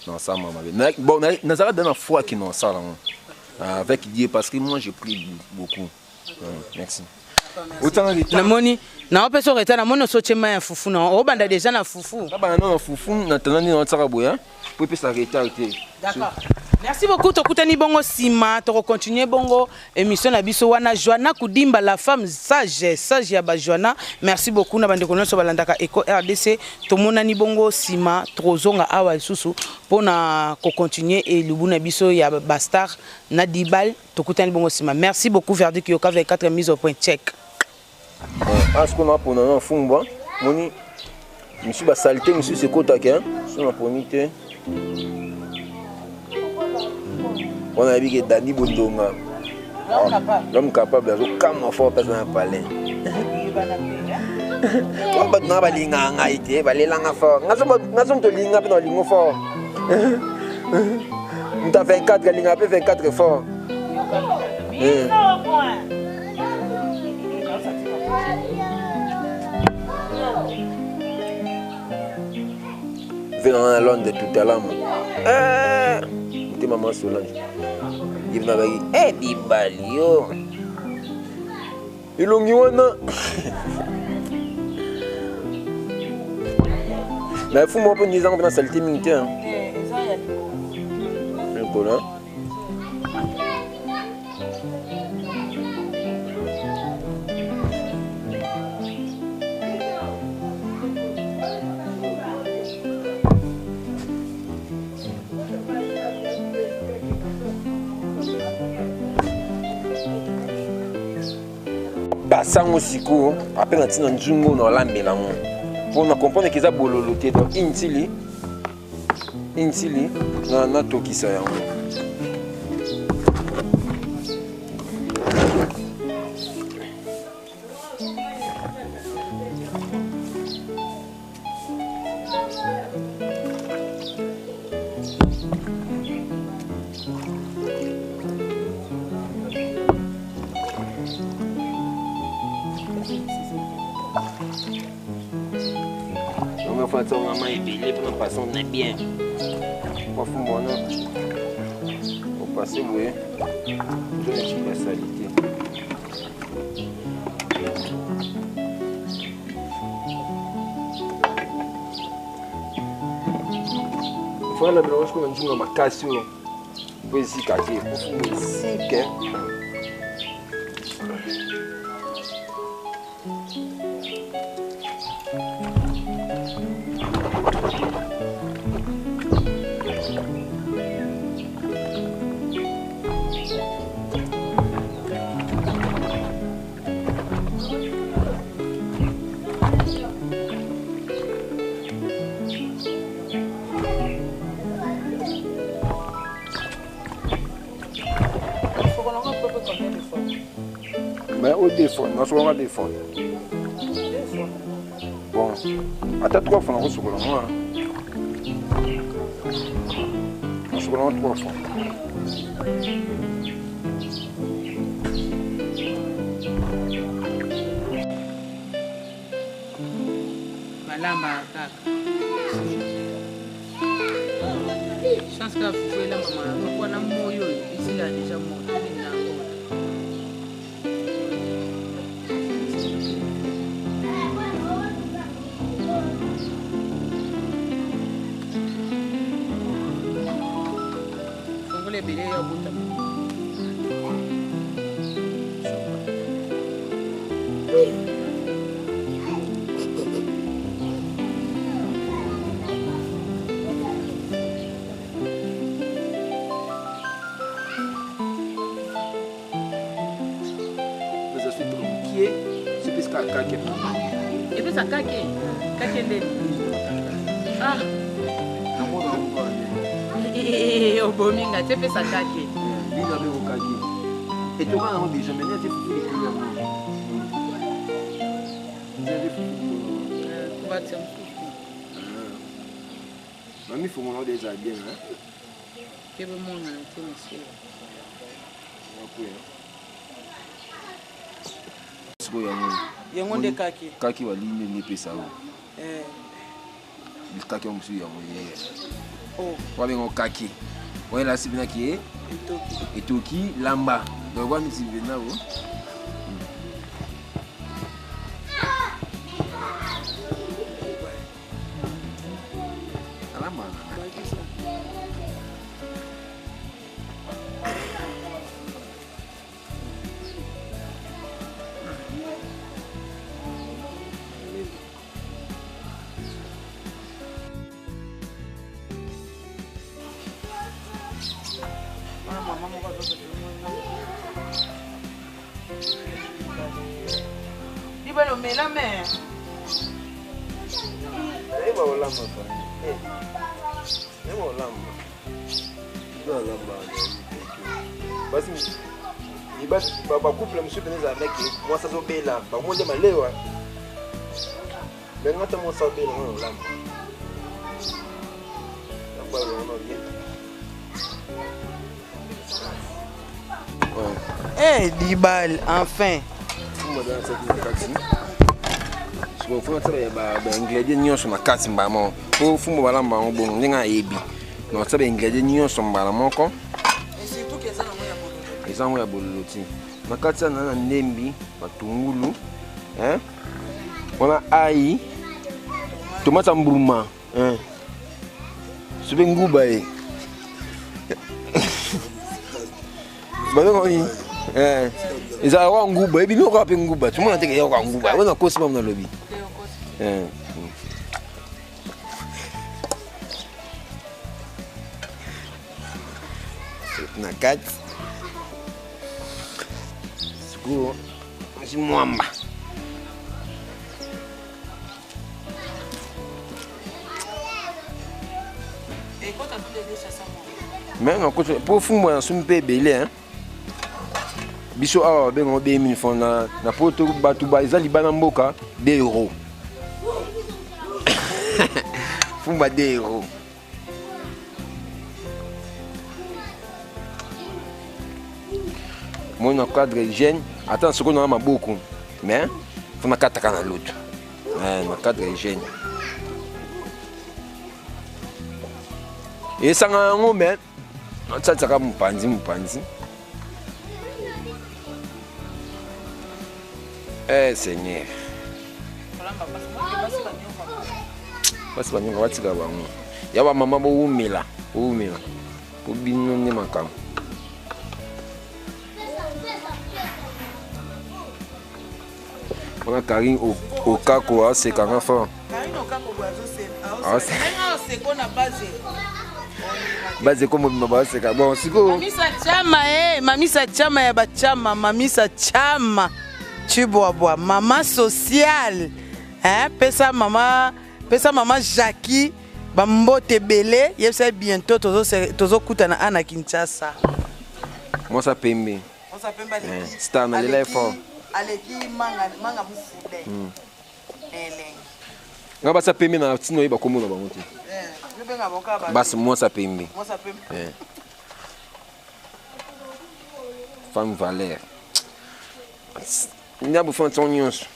Non ça maman. Bon nazara dans la foi qui non ça là. Avec Dieu parce que moi je prie beaucoup. Merci. Namoni na opeso reta na mono so chema ya fufu na o banda déjà na fufu. Ba na fufu na tanani na tsaka boya. Pour pesa reta rete. D'accord. Merci beaucoup tokutani bongo sima to continuer bongo émission na biso wana Joanna Kudimba la femme sage ya ba Joanna. Merci beaucoup na bande konoso balandaka Eco RDC to monani bongo sima trozonga awa susu pona ko continuer et lubuna biso ya Bastar na Dibal tokutani bongo sima. Merci beaucoup Verdict Yoka 24 mise au point check. Est-ce qu'on a pour un fumba moni monsieur ba saleté monsieur c'est kota ke sur la ponité on a vu que Dani Bondonga l'homme capable de comme fort personne à parler on va na balinga ngaite balelanga fort ngazo to linga pe no lingo fort on t'a 24 linga pe 24 fort Venant à Londres tout à l'heure. T'es maman Solange. Il m'a dit, eh, Dibalio. Il ongi wana. Mais il faut m'en prendre des ans dans saleté militaire. Un peu là. Sango siko après na nzungo na lambela mo pour na comprendre que ça bololoté donc intili na tokisa yango on a ébélé pour nous passer on est bien. On va on passer oui. Je vais la salité. Voilà, mais je vais dire ma cassure. Vous ici quartier, vous ici que Mais au défaut, nous sommes à défaut. Bon, attends 3 fois, on se voit moi. On se voit 3 fois. Malamba kaka. Chance que vous la maman, on a moyo ici là déjà monté là. Vous les bébés au bout. Et puis ça kake ndeni. Ah. Obominga te pe ça kake. Bina be okage. Et tu vas en déjà mener tes fous les couleurs. Mami faut mon déjà bien hein. Que bon mon te monsieur. Yango nde kaki. Kaki waline ne pesa o. Kaki musu yango ye. Oh. Wa bengo kaki. Wa la sibina ki e? Etoki lamba. Donc wa mi sibina o. Alama. Libalo mela me. Eba olamba fa. Eba olamba. Eba olamba. Basi ibasi baba couple monsieur Beneza avec moi ça zo bela. Ba mo de malewa. Benga ta mo sa bela olamba. Lamba ono bien. Eh, Dibal, enfin. So for tell ba ingredient nyonso na kati mbamo. Po fumo balamba ngo ndenga yebi. No tell ingredient nyonso mbala moko. Et surtout que ça na moya bololo. Ezango ya bololoti. Na kati na ndembi, batungulu, hein? On a ail, tomate mbruma, hein? Sube nguba e. Bano ni eza wa nguba ebi no kape nguba tumo na teke ya kwa nguba wana kosi mama na lobi na kat siku mwamba Et quand tu as fait des chasses mais on côté pour fumo na sumpe belé hein biso awa bengo 2000 francs na poto batu ba ezali bana mboka 2 euros fumba 2 euros moi na cadre hygiène attends ce qu'on a maboko mais faut na kataka na l'autre na cadre hygiène et ça nga ngombe tsaka mupanzi eh Seigneur basi banyonga batika bango ya ba mama bo umela po bino ne makam on a Karine au kako a c'est quand fa Karine au kako boazo c'est c'est qu'on a base comme mama c'est bon siko mamisa chama ya bachama mamisa chama Chibwabwa mama social hein pesa mama Jackie bambote belé yebisa bientôt tozo kutana ana Kinshasa moi ça pembe on s'appelle star na lele fort aleki manga mufude elenge nga basa pembe na tino yeba komona bango te benga boka ba basi mosa pembe femme valeur nya bu fan ton nyonso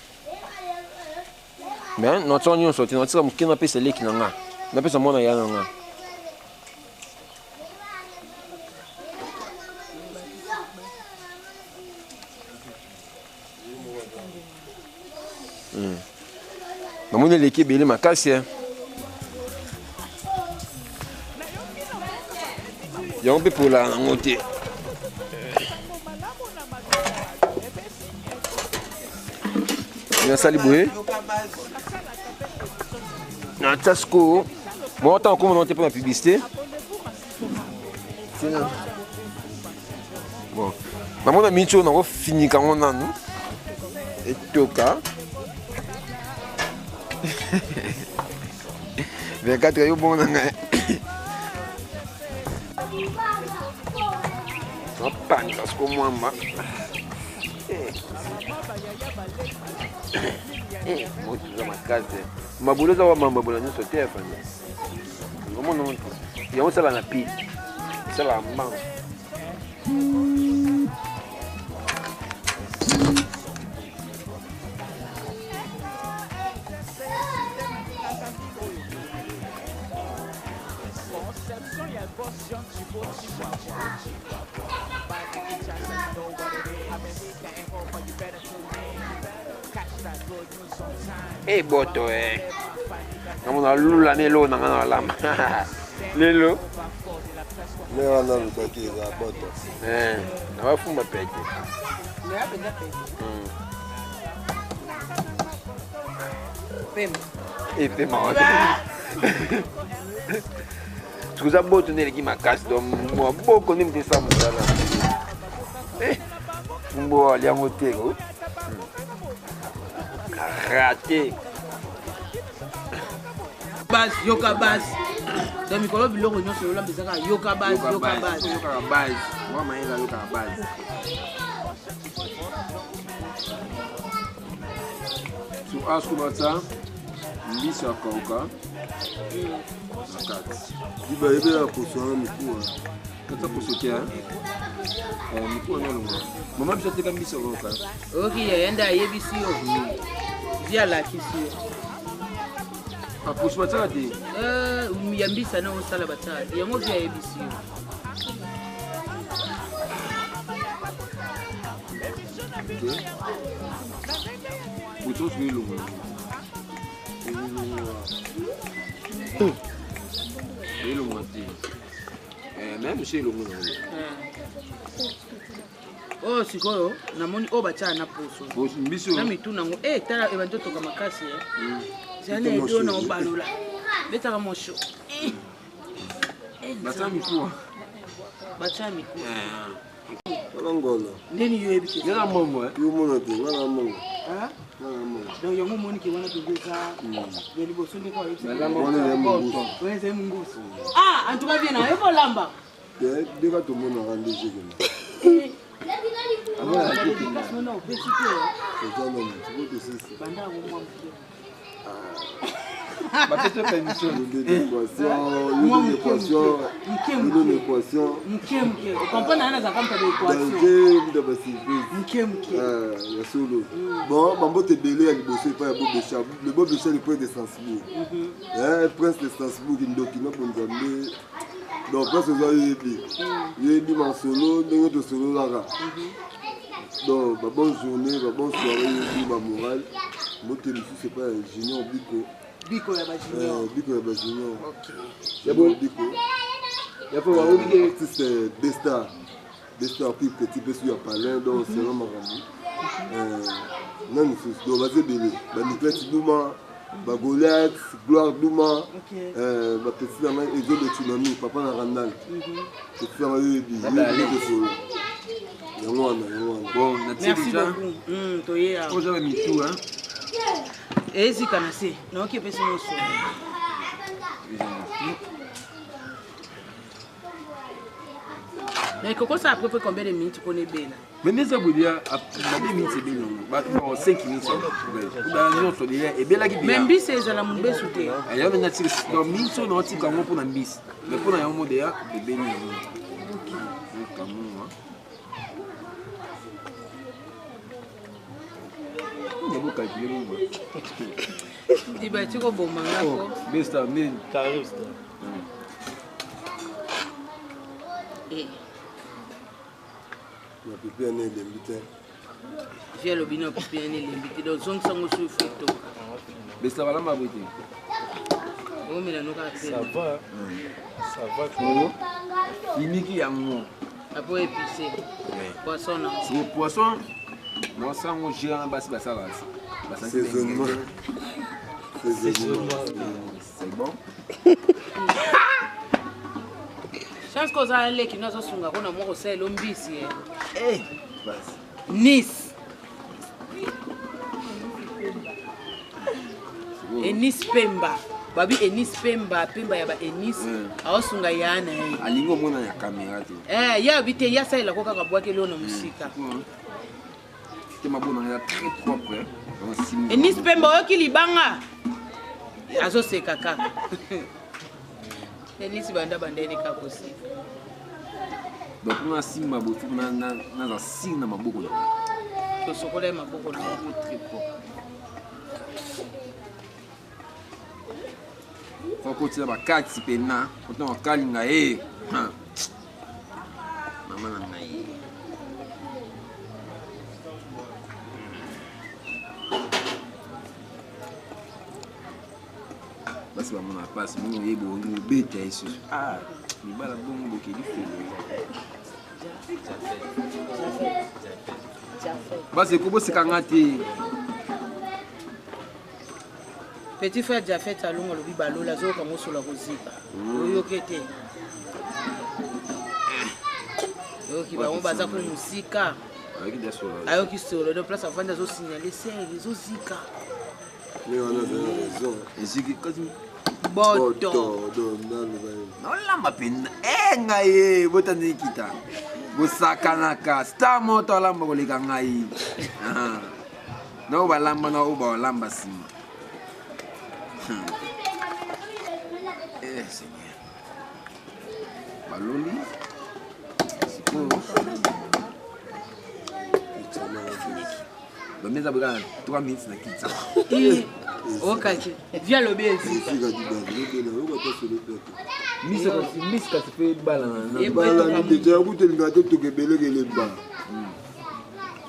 mais no ton nyonso ti no tsika mukina pesa leki na nga na pesa mona ya na nga namoni eleki ebele makasi yango mpe pola nango te nasali boye natia sikoyo mwa ntango komona te mpo na publicité bon namona miniti oyo nango finika ngo nanu etoka 24 yo bongo na ngai napanga siko mwamba moto eza makasi mabulu eza wamambabula nyonso te afani omona yango osala na pili osala mbango Eh boto namona lula nelo na nga na lama lelo ne wana lutaki eza boto na bafumba pete pema tukuza boto neleki makasi do maboko nde mutesa mosala fumbo aliango te raté base yoka base dans mikolo biloko nyonso olambisaka yoka base mama eza yoka base so asko bata mbisi akauka na kati dibayebela koswana mikuwa kata kosokia mikuwa nalonga mama biso ateka mbisi akauka oki yayenda ayebisi yo via lakisi yo aposo batiaka te ya mbisa na osala batiaka te yango via ayebisi yo botoso elongo elongo te même chez elongo oyo sikoyo namoni oyo batiaka na poso na mitu nango tala ebandi otoka makasi zana edo na obalola betaka mosho batia mikuwa ngolo ndeni yo ebike ngana mongo yo mona te ngana mongo donc yango moni ke wana tobeza ya liboso ndeko oyeza mungusu en tout cas bien na ebolamba deka tomonaka nde jekena ya solo bon bambote ebele ya liboso epai ya bobesha le bobesha le prince de Strasbourg prince de Strasbourg ndokina bonzambe donc prince oza yebi masolo ndenge tosololaka donc babonne journée babonne soirée yebi bamoral mbote lisusu epai ya junior biko ya bajunior biko yapo baobike artiste destar puis petit mpe su ya palin donc selon makambo nani susu donc baza ebele baniclete duma bagoliath gloire duma bapeti na ngai ezo de tsunami papa na randal peti na ngai oyebi yebisolo yango wana merci beaucoup toyeya oza bamitu ezika na se naoki epesi nyonso Mais Coco, ça a à peu près combien de minutes qu'on est bien? Mais ça veut dire, à 2 minutes, c'est bien. 5 minutes, c'est bien. Et bien là, même bis, c'est la moube soutée. Il y a une attitude, dans 1000 sur notre petit camion pour un bis. Mais pour un mot déjà, c'est bien. Il y a beaucoup calculé. Tu vas tu vas bon manger. Mais ça, mais t'arrives ça. Eh. Na pipi ane lembite. J'ai le bino pipi ane lembite. Donc zong sango sur fito. Mais ça va là ma beauté. Oh mais là nous quand Ça va. Ça va. Fini qui a mon. Après épicé. Poisson non. C'est poisson. Non ça on gère en bas ça là. Saisonnement. C'est bon. Chance que ça allait qui nous a sunga qu'on a mon c'est l'ombisi. Eh. Nice. Enis Pemba. Babi Enis Pemba, Pemba ya ba Enis. Aosunga yana. Alingo mona ya caméra te. Ya bite ya ça la koka kabwake leo na musika. C'est ma bonne, elle est très propre. Enis Pemba oki libanga. Azo se kaka. Enis banda bandeni kakosi. Donc on a 6 maboko, on a 6 na maboko. To sokola maboko na très propre. Faut continuer ba kati pena, quand on kalinga maman na ngai. Basi ba mona passe, mon yebo ni beta ici. Ah, ni bala bongo ke di fo. Basi ko bosi kangati. Petit frère Jafet alongo lobi balola zo ka mosola kozika. Oyo kete. Yo ki ba on baza ko musika. Ayo ki solo de place avant de signaler c'est zo zika. Mais on a raison. Et c'est que quand Boto. Non lamba pena. Ngai botani kita. Bosakanaka. Sta moto lamba ko leka ngai. No ba lamba na uba lamba sima. Seigneur. Baloli. C'est bon. Le mes abogats 3 minutes na kitsa. Okaki. Via le bezi. Miss ka fait bala na. Bala ni déjà goûter le gâteau to kebele kele ba.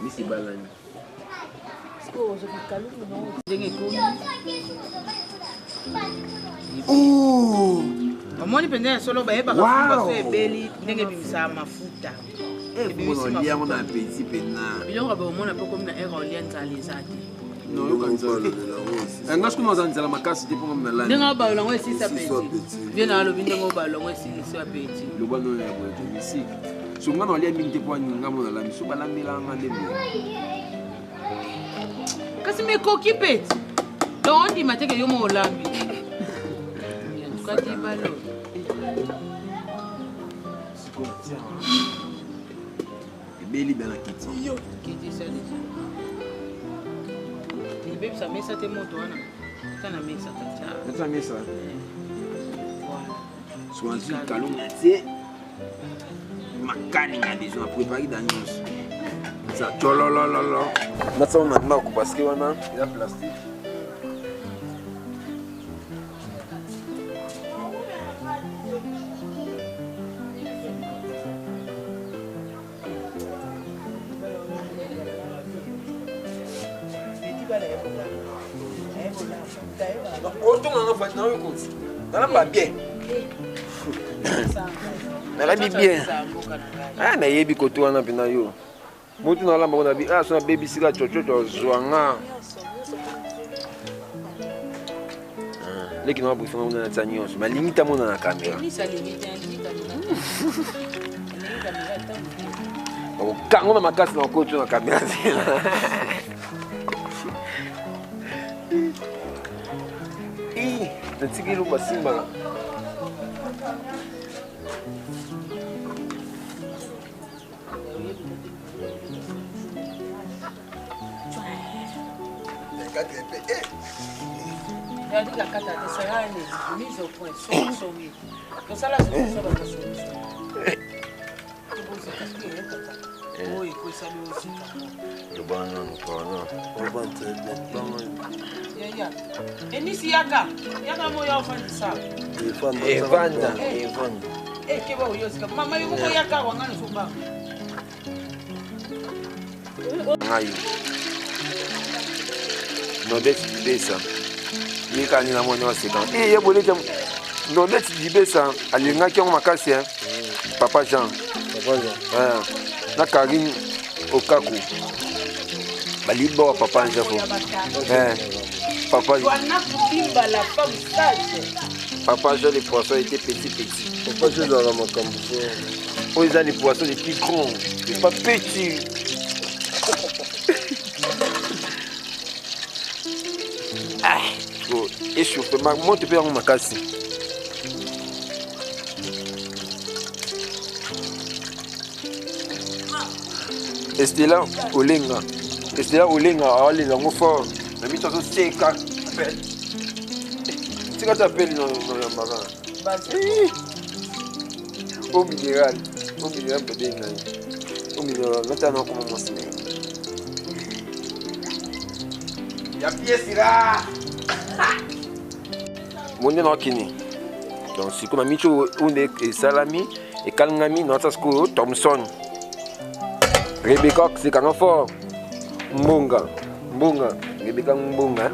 Miss bala ni. Oh! Amoni pende solo ba eba ka so ebeli ndenge bimisa mafuta. Bon lia on a petit pena. Bilonga ba omona poko mina era olia nzali zati. Non, yo kanzala. Ngash kuma zanzala makasi te ponga mna Ndenge ba longo esisa petit. Viena alo bindengo ba longo esisa petit. Lo bano ya bo to ici. Sunga no lia mingi po nyinga mo la miso bala milanga ndembo. Kasi me koki petit. Donc on dit mateke yo mo olambi. Kati balo. Beli bana kiti. Yo, kiti ça déjà. Ni bebe sa mesa te moto wana. Kana mesa kacha. Nata mesa. Voilà. Soanzi kalonga te. Makani nga déjà préparé d'annonce. Ça tololololo. Nata on a marque parce que wana il y a plastique. Autant on va faire un compte. On va bien. On va bien. Ah na yebi koto wana pena yo. Mutu na lamba na bi ah so na baby sika chochocho zwanga. Leki na bu fanga na tsanyo. Ma limita mona na kamera. O kango na makasi na koto na kamera. Ntikilo basimba. La carte sera une mise au point. Sommet. Donc ça là, c'est ça va te sauver. Oui, que ça lui aussi. Le banane, le banane. Ya. Et nisi yaka. Yaka moya ofandi ça. Evanda. Eh, que va oyosika. Mama yuko yaka wangana soba. Ngai. Nodette Dibesa. Nika ni na mwana wa sedan. Ye bolé jam. Nodette Dibesa alinga ki makasi hein. Papa Jean. Na Karine Okaku. Balibo papa Njafo. Papa Papa Jean, les poissons étaient petits. Papa Jean dans la macambo. Oh, ils ont les poissons les plus grands, les pas petits. Ah, oh, échauffé, moi tu peux avoir ma casse. Estella Olenga, Olenga, mon fort. La mise en seca. C'est quand tu appelles dans le marin. Au minéral, peut-être. Au minéral, maintenant comment on se met. Ya pièce là. Mon nom Kini. Donc c'est comme Micho et Salami et Kalngami dans sa school Thompson. Rebecca c'est quand fort. Mbonga, Rebecca Mbonga.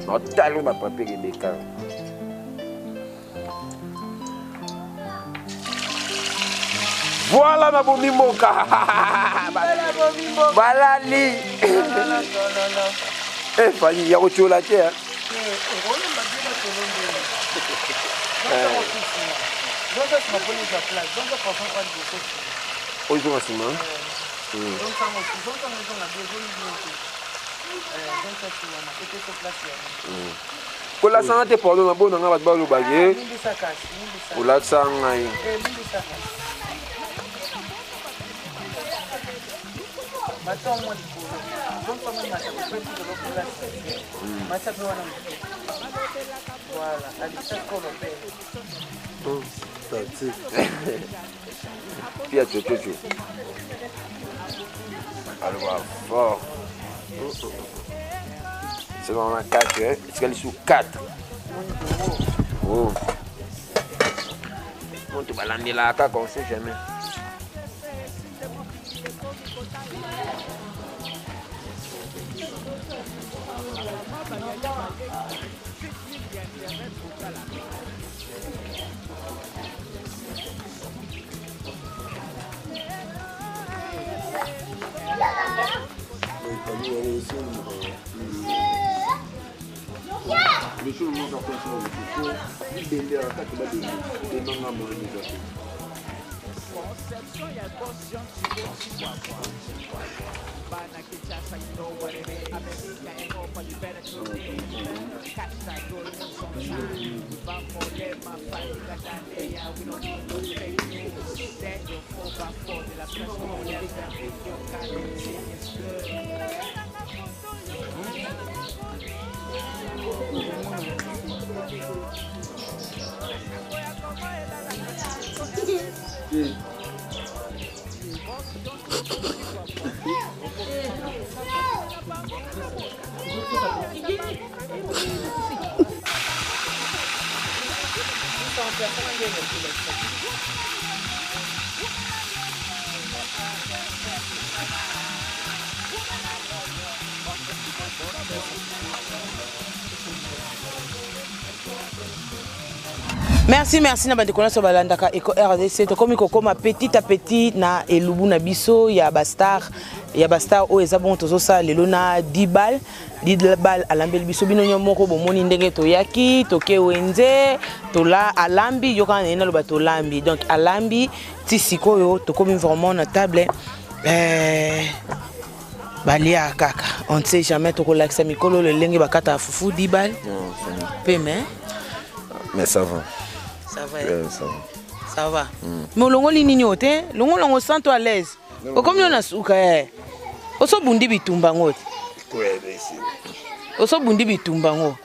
On talon ma papa Rebecca. Voilà ma bombe moka. Voilà li. Eh Fanny, il y a autre chose là terre. Pour la santé, pour le bon, on va pas le baguer. Pour la santé. Puis à tout. Alors, fort. C'est dans la 4, hein? Est-ce qu'elle est sous 4? Oh. On te balade là, on ne sait jamais. Les choses n'ont pas fait il délai à 4 des non à mon organisation. Merci na bande kona so balandaka Eco RDC to komi kokoma petit à petit na elubu na biso ya bastar o eza bon tozo sa lelo na 10 balles alambeli biso bino nyomoko bomoni ndenge to yaki to ke wenze to la alambi yoka na lo bato lambi donc alambi ti sikoyo to komi vraiment na table balia kaka on ne sait jamais to ko lakisa mikolo le lenge bakata fufu 10 balles mais ça va. Ça va. Ça va. Mais on l'a nini ote, on sent toi à l'aise. Comme on a souka, on se bundi bitumba ngote. osobundi bitumba ngo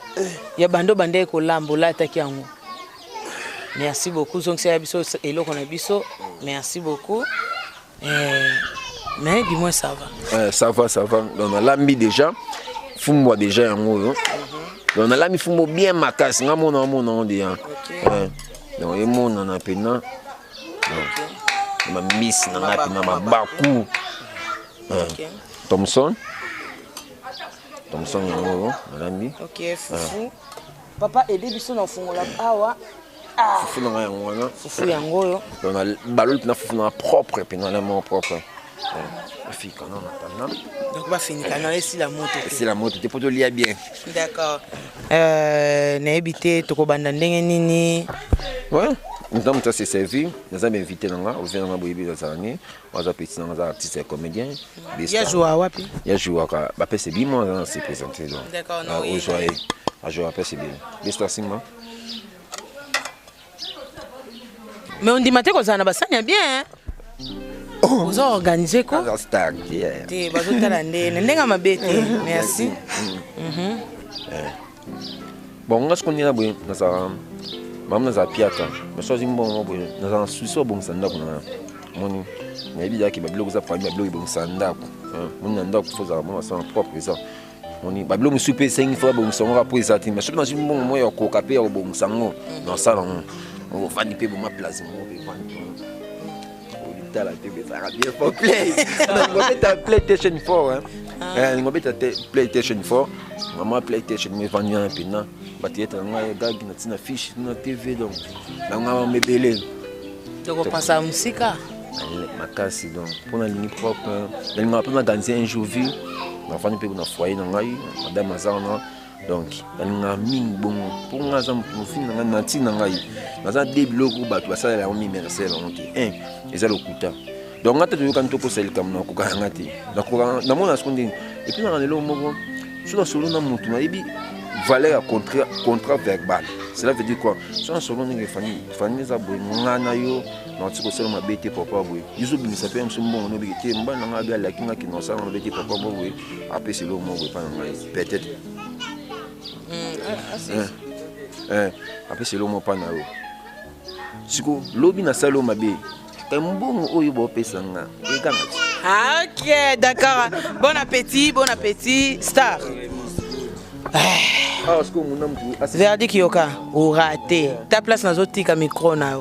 ya bando bande ko lambo la taki yango. Merci beaucoup donc c'est biso eloko na biso. Merci beaucoup. Mais dis-moi ça va. Ça va. On a l'ami déjà. Fumbo déjà yango. On a l'ami fumbo bien makasi ngamona déjà. Donc et mon on a pena. Ma miss na pena ma baku. Thompson yango l'ami. OK, fufu. Papa aider biso na fungola awa. Fufu na yango wana. Fufu yango yo. On a balol na fufu na propre pena na mon propre. Fille quand on attend. Donc va finir quand on est la moto. C'est la moto, tu peux te lier bien. D'accord. Na habité to ko banda ndenge nini? Ouais. Donc ça c'est servi. Nous avons invité là, on vient dans boyebi dans année. On a petit dans artiste et comédien. Il y a joué à wapi? Il y a joué à bah c'est bien moi c'est présenté donc. D'accord, non. On joue à jouer après c'est bien. L'histoire c'est moi. Mais on dit maté ko ça na basanya bien hein. Vous organisez quoi? Merci. Bon, on a ce qu'on est là, maman a piata, mais ça c'est bon, nous avons souci bon sanda pour nous. Mon, mais il y a qui bablo vous a pas bablo bon sanda. Mon anda faut ça moi ça propre ça. Mon bablo me souper 5 fois bon son rapport ça mais je pense bon moi yo ko capé au bon sango dans ça on va niper pour ma place moi la TV ça va bien pour play. On va mettre PlayStation 4 hein. On va mettre PlayStation 4. Maman PlayStation me vendre un peu na. Battre nga gars qui na fiche na TV donc. Na nga me belé. Donc on pense à musique. Ma casse donc pour la ligne propre. Elle m'a pas organisé un jour vu. Ma famille peut na foyer na nga madame Azana. Donc elle m'a mis bon pour nga za profil na nga nati na nga. Na za des blocs ba to ça la mi merci la honte. Eza lokuta donc ngata to kanto ko sel kam na ko ngati na mona seconde et puis na lelo moko sur solo na mutu na ibi valeur contrat verbal cela veut dire quoi sur solo ni famille za boy ngana yo na tiko selo mabete papa boy yuzo bi ça fait un bon no bi ke mba na nga la kinga ki no sa na bete papa boy après c'est le mot pa na peut-être après c'est le mot pa na yo siko lobi na salo mabe. Ok, d'accord. Bon appétit, star. Verdi Kyoka, ou raté. Ta place dans l'autre tika micro na.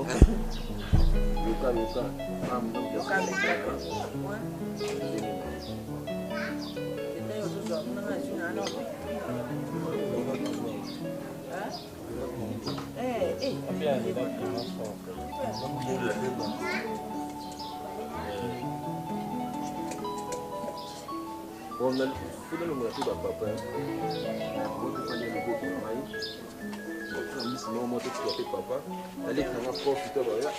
On a le monde à papa. On monte sur papa. Allez, on va profiter de là.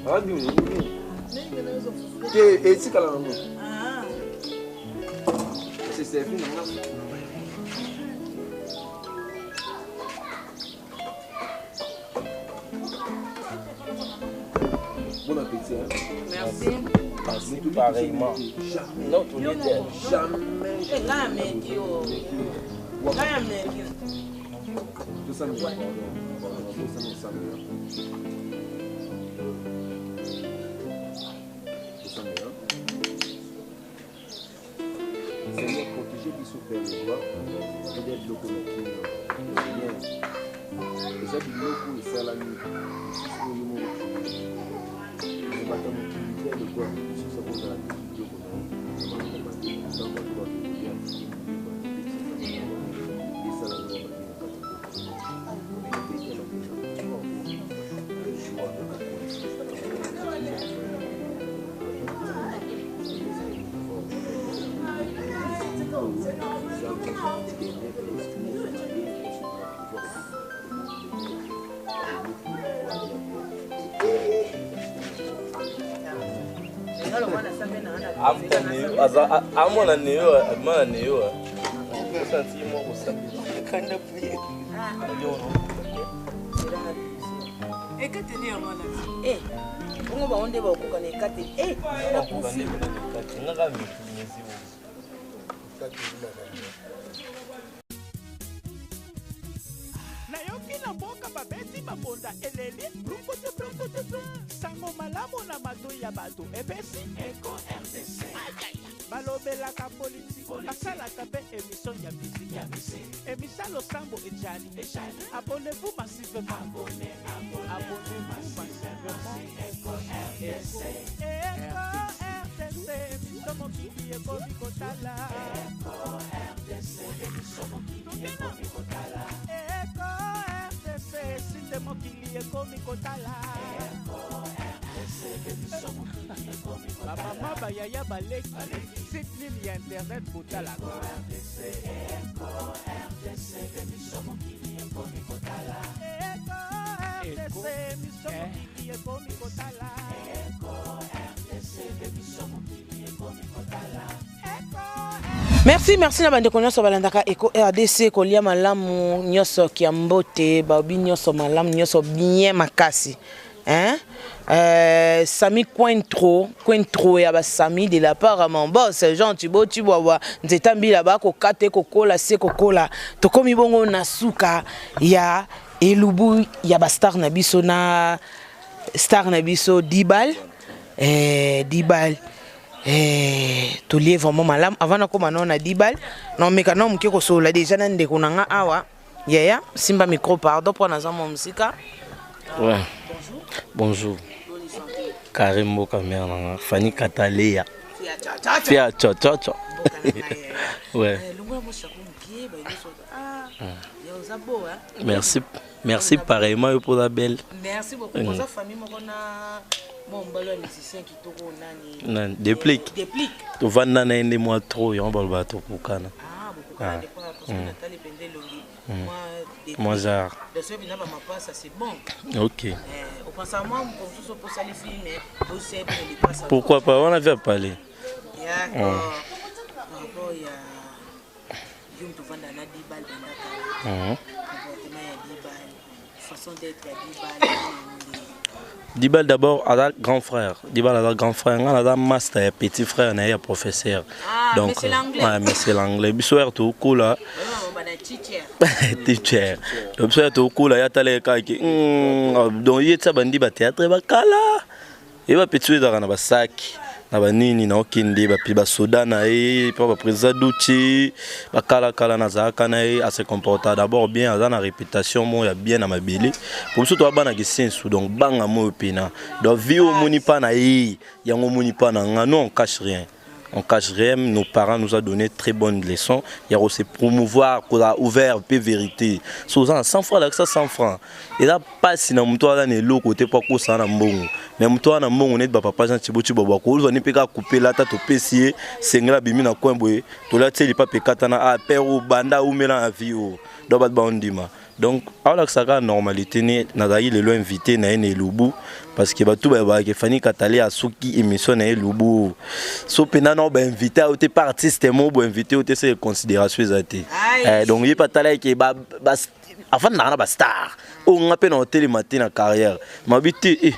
Ah, nous. Et c'est quand même. C'est servi non. Bon appétit. Merci. Merci pareillement. Non, tout le temps. Jamais. Tout ça nous Seigneur, protégez les souffrants de joie, peut-être le commettre. Seigneur, et ça, il faut que ça la nuit. Le matin, on peut le voir, sur sa bonne la amona neyo amana neyo senti mo ko sabi kanda puye ekateli yango na bongo bango nde bakoka na ekateli nayoki na mboka babeti babonda eleli brukutu sango malamu na matoi ya bato epesi Eco RDC balobelaka politiki basalaka mpe émission ya misiki émission losambo ejali abonnez-vous massivement abonnez-vous massivement Eco RDC émission mokili ekomi kotala Eco RDC émission mokili ekomi kotala Eco RDC sinde mokili ekomi kotala Eco RDC émission mokili ekomi kotala bamama bayaya baleki site ligne ya internet botala Eco RDC émission mokili ekomi kotala Eco RDC émission mokili ekomi kotala Eco RDC émission mokili ekomi kotala Merci na bandeko nyonso balandaka Eco RDC kolia malamu nyonso kiambote babi nyonso malamu nyonso bien makasi Sami Cointro ya ba Sami de la part à mon boss Jean Thibaut Tibowa nzeta mbila ba ko kate kokola se kokola tokomi bongo na suka ya elubu ya ba star na biso Dibal to lié vraiment malam avant na koma na Dibal non mais kana muke ko sola déjà na ndeko nanga awa yaya simba micro pardon pour na zamo musika ouais bonjour Karimbo kamera Fanny Katalea Fia cha ouais merci pareillement pour la belle merci beaucoup pour sa famille mona bon balo musicien qui toko nani déplique to vanda na ende moi trop yon balba to pokana moi genre ok pourquoi pas on avait parlé Dibal d'abord à grand frère. Dibal à grand frère, on a master petit frère, on a professeur. Donc mais c'est l'anglais. Bisoir tout cool là. Teacher. Bisoir tout cool là, ya tale kaki. Donc il y a bandi ba théâtre ba kala. Et ba petit dans na ba sac. Na ba nini na okinde ba pi ba soda na e pa ba président d'outil ba kala na zaka na e à se comporter d'abord bien à la réputation mo ya bien na mabili pour surtout ba na gisensu donc banga mo pena donc vie au moni pa na e ya ngo moni pa na ngano on cache rien. On cache rien, nos parents nous ont donné très bonnes leçons. Il y a aussi promouvoir, qu'on a ouvert, peu vérité. Souvent, 100 francs, avec ça, 100 francs. Et là, pas si nous sommes là, nous côté pas qu'on s'en a bon. Mais nous sommes là, on est papa Jean Thibaut Tibowa. On est pas couper la tête au PC, c'est là, bimi na coin boy. Tout là, tu sais, les papiers katana, ah, père ou banda ou mélan à vie ou. D'abord, bandima. Donc, alors que ça a normalité, nous avons invité na Lubu parce que tout va que Fanny Katalé a souki émission na Lubu. So penana ba invité à te artiste mo bo invité au te se considération zate. Donc il pas tala que ba avant na ba star. On appelle na hôtel matin na carrière. M'habité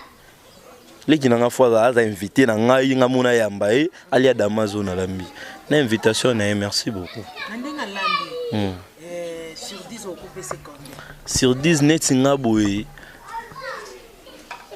les qui n'a fois à invité na ngai ngamuna yamba ali adamazo na lambi. Na invitation na merci beaucoup. Sur 10 au coupé c'est combien? Sur 10 net ngaboué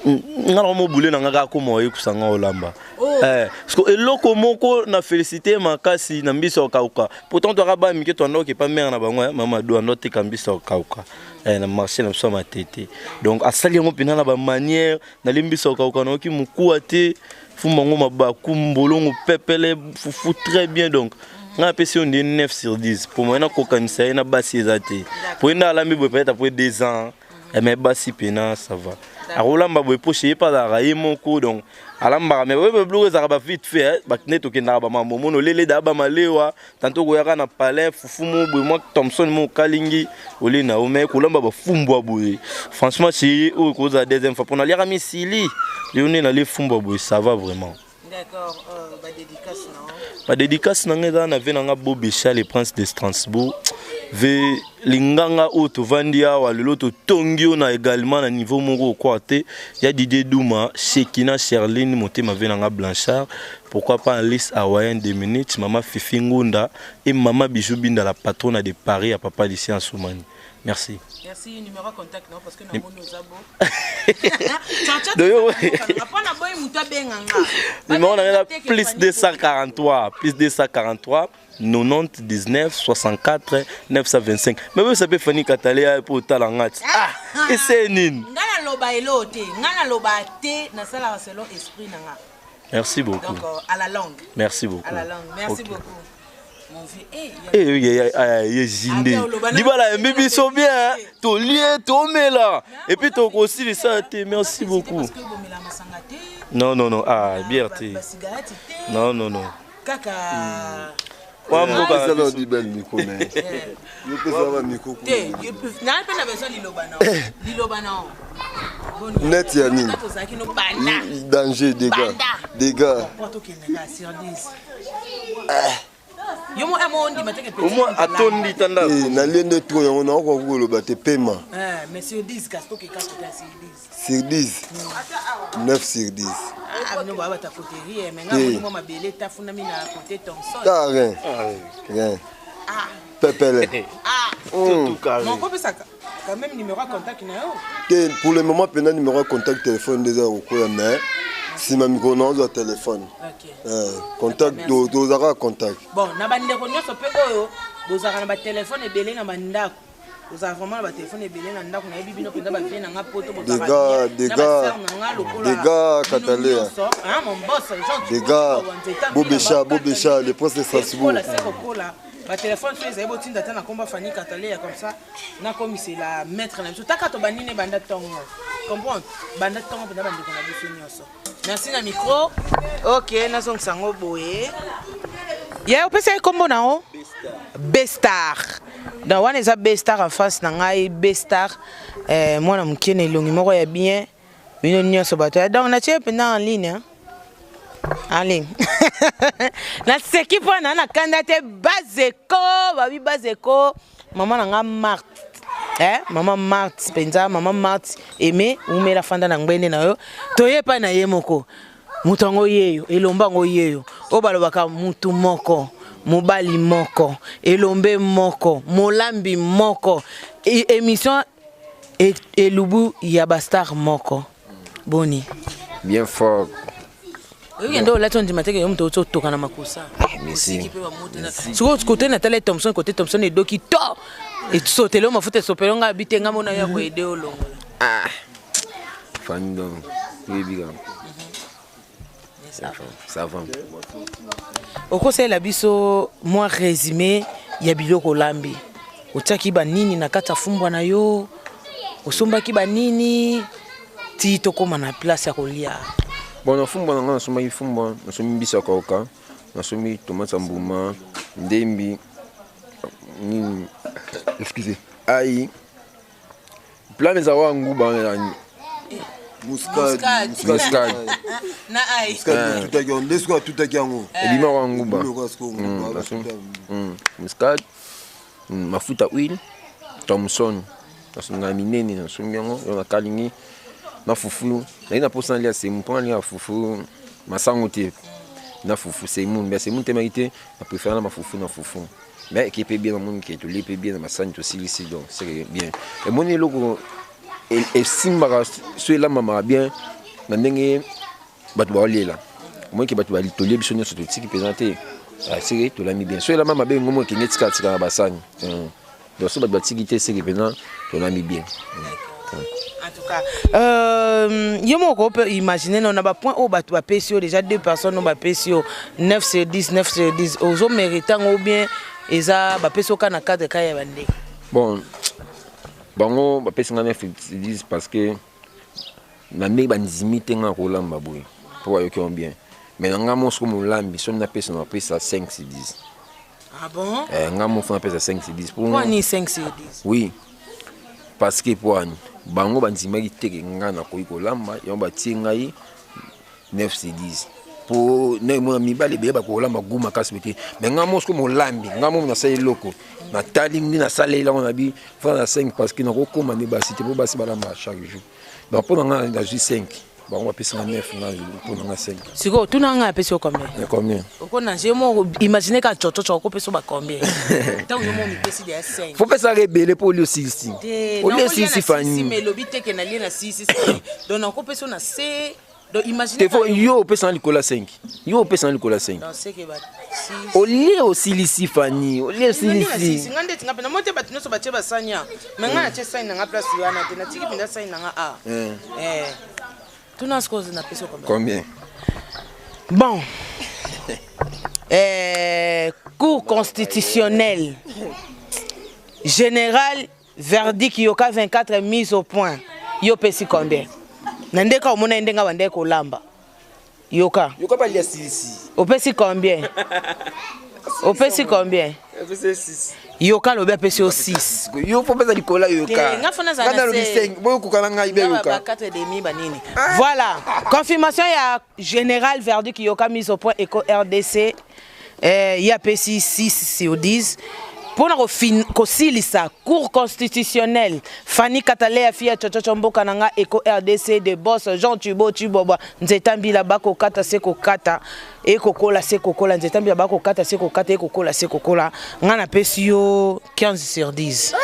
ngalo mo boulé na ngaka ko moye kusanga olamba parce que eloko moko na félicité makasi na mbiso kauka pourtant to raba mike to ndoki pa mère na bango mama do ndote kambiso kauka na marché na so matete donc asali ngo pina na ba manière na limbiso kauka no ki mukuwa te fumango mabaku mbolongo pepele fufu très bien donc on a on dit 9 sur 10. Pour moi, on a cocanisé, on a bassi zate. Pour une alambi, peut-être après 2 ans, mais bassi pena, ça va. Alors là, on va pocher pas la raille mon coup donc. Alamba, mais ouais, bleu, ça va vite fait. Bakne to kena ba maman, mon lele d'aba malewa. Tantôt goyara na palais, fufu mo, moi Thompson mo kalingi, oli na ome, kolamba ba fumbo boy. Franchement, si au cause la deuxième fois, pour na lira misili, on est na les fumbo boy, ça va vraiment. D'accord, bah dédicace non. Ma dédicace nanga na venanga Bobécha le prince de Strasbourg ve linganga oyo tovandi awa lelo totongi oyo na également na niveau moko okoa te ya Didier Douma, Shekina Sherline Motema Venanga Blanchard, pourquoi pas en liste hawaïenne 2 minutes, Maman Fifi Ngunda et Maman Bijou Binda, la patronne de Paris à Papa Lissi en Soumani. Merci. Merci, numéro contact non parce que nous numéro plus 243 90 19 64 925. Mais vous savez Fanny Katalia pour Talangat. Ah, et c'est nine. Merci beaucoup. Donc à la langue. Merci beaucoup. À la langue. Merci beaucoup. Mon vieux, Dibala mbibi so bien, to lien, to mela. Et puis to aussi les ça, merci beaucoup. Non non non, ah bien té. Non non non. Kaka. Wa mboka ça di bel micro mais. Je peux savoir micro. Na pe na besoin liloba na. Net yani. Danger dégâts. Yo mo amondi mateke petit. Au moins atondi tanda. Na lende to yo na ko ko ba te paiement. Mais sur 10 casto que 4 sur 10. 9 sur 10. Ah non ba ta coterie mais nga mo mabele ta funa mi na côté Thompson. Ah rien. Ah pepele. Ah tout carré. Non quoi ça quand même numéro de contact na yo. Pour le moment pena numéro de contact téléphone déjà au ko mais si ma micro non au téléphone. OK. Contact dozara contact. Bon, na bande ko nyoso pe oyo dozara na ba téléphone ebele na bandako. Dozara vraiment ba téléphone ebele na ndako na bibino penda ba vient na poto bozara. Des gars Cataléa. Ah mon boss, gens. Des gars Bobécha, le poste de Strasbourg. Ba téléphone sur les ebo tinda tana komba Fanny Cataléa comme ça. Na comme c'est la maître na. Taka to banine banda tongo. Comprendre? Banda tongo penda bande ko na biso nyoso. Merci na micro. OK, na zong sango boye. Ya opesa kombo na o? Bestar. Da wana eza Bestar en face na ngai Bestar. Mwana mukene longi moko ya bien. Bino nyoso bato. Donc na tie pena en ligne hein. En ligne. Na seki po na kandate Bazeko, babi Bazeko. Maman na nga Marthe. Maman Marthe penza maman Marthe aimé umela fanda na ngwene na yo toye pa na ye moko mutu ngo yeyo elomba ngo yeyo obalobaka mutu moko mobali moko elombe moko molambi moko émission elubu ya bastar moko boni bien fort. Oui, ndo la tondi mateke yo mto toka na makosa. Merci. Siko côté na tele Thompson côté Thompson et doki to et sauter le mafuta sopelonga bitenga mona ya ko aider olongo. Ah. Fan donc. Oui biga. Ça va. Oko c'est la biso moi résumé ya biloko lambi. Otaki ba nini na kata fumbwa na yo. Osombaki ba nini ti tokoma na place ya kolia. Bon, na fumba na soma ifumba, na somi bisa koka, na somi tomate mbuma, ndembi, ni excusez. Ai. Plan les awa nguba na muscade. Na ai. Tout à gond, laisse quoi tout à gango. Ebima wa nguba. Muscade. Mafuta huile, Thompson. Na somi na minene na somi yango, na kalingi. Na fufu na posa lia c'est mon point lia fufu masango te na fufu c'est mon mais c'est mon témérité na préfère na fufu na fufu mais qui peut bien dans mon qui to li peut bien na masani to silisi donc c'est bien et mon logo et simba sur la mama bien na ndenge batu ba lela moi qui batu ba to li biso nyoso to tiki présenter c'est to la mi bien sur la mama bien ngomo ki netika tika basani donc so batu ba tiki te c'est bien to la mi bien. En tout cas, on peut imaginer qu'on a un point où on a déjà 2 personnes ont 9 sur 10, 9 sur 10. Aux autres méritants ou bien ils ont un cadre de bon, on a 9 sur 10 parce que la mère a limité un rôle pour voir bien. Mais on a lambi, si on a 5 sur 10. Ah bon? On a 5 sur 10. Pourquoi on a 5 sur 10? Oui. Parce que pour bango banzimaki teke nga na koyi kolamba yo batie ngai 9 sur 10 pour ne mon ami ba lebele ba ko la maguma kasbete mais ngamo sko mo lambi ngamo na sai loko na tali ni na sale là on a bi fa na 5 parce que na ko commander ba cité pour ba si ba la chaque jour donc pour na 5 bon on va passer na 9 pour na 5 siko tu na nga pesi combien combien ko na je mo imaginer ka chocho ko pesi ba combien tant yo mo mi pesi de 5 faut pas ça rebelle pour le 6 au lieu 6 fani mais lobité que na lien na 6 donc ko pesi na C. Donc imaginez yo pesa Nicolas 5. Yo pesa Nicolas 5. Non, c'est que ba. Au lieu aussi ici Fanny, au lieu aussi ici. Ngande tinga pena mote batino so bache basanya. Menga na che sign na place yana tena tiki pinda sign na a. Tu n'as cause na peso combien? Bon. Cour constitutionnelle. Général verdict yoka 24 mise au point. Yo pesi combien? Nandeka omona ndenga wande ko lamba. Yoka pas lié ici. Opesi combien? Opesi combien? Opesi 6. Yoka lobe pesi au 6. Yo faut pas Nicolas yoka. Ngafona za na 5. Boyo kukala ngai be yoka. 4,5 banini. Voilà. Confirmation ya général verdict yoka mise au point éco RDC. Il y a pesi 6 sur 10. Pour la Cour constitutionnelle, Fanny Katalea Fia Chocho Mboka Nanga Eko RDC de boss Jean Tubo Tuboba Nzetambi la bako kata seko kata eko kola seko kola Nzetambi la bako kata seko kata eko kola seko kola ngana pesio 15 sur 10.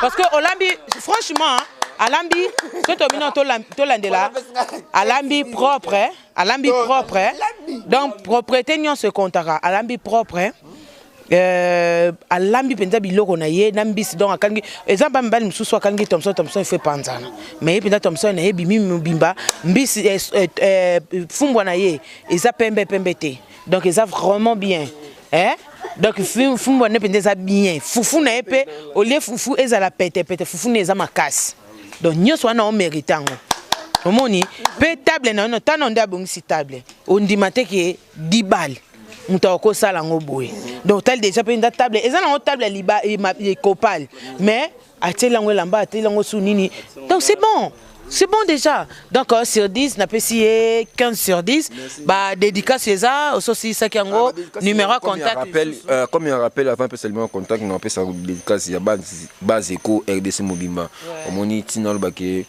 Parce que Olambi franchement Alambi quand on vient to landela Alambi propre Alambi propre donc propriété nyon se comptera Alambi propre alambi penza biloko na ye na mbisi donc akangi ezamba mbali msusu akangi Thompson fait panzana mais penza Thompson na ye bimi mbimba mbisi fumbwa na ye eza pembe te donc eza vraiment bien donc fumbwa ne penza bien fufu na epe au lieu fufu eza la pete fufu ne eza makasi donc nyoso wana on méritango omoni pe table na no tanonde abongisi table ondimate ke 10 balles Moutako salango boy. Donc tel déjà pe une table. Et ça na table liba et copal. Mais atelango lamba atelango sunini. Donc c'est bon. C'est bon déjà. Donc sur 10 n'a pas si 15 sur 10. Bah dédicace ça aussi ça qui en numéro contact. Comme il rappelle avant peu seulement contact on peut ça dédicace il y a base éco RDC Mobimba. Omoni tinol ba ke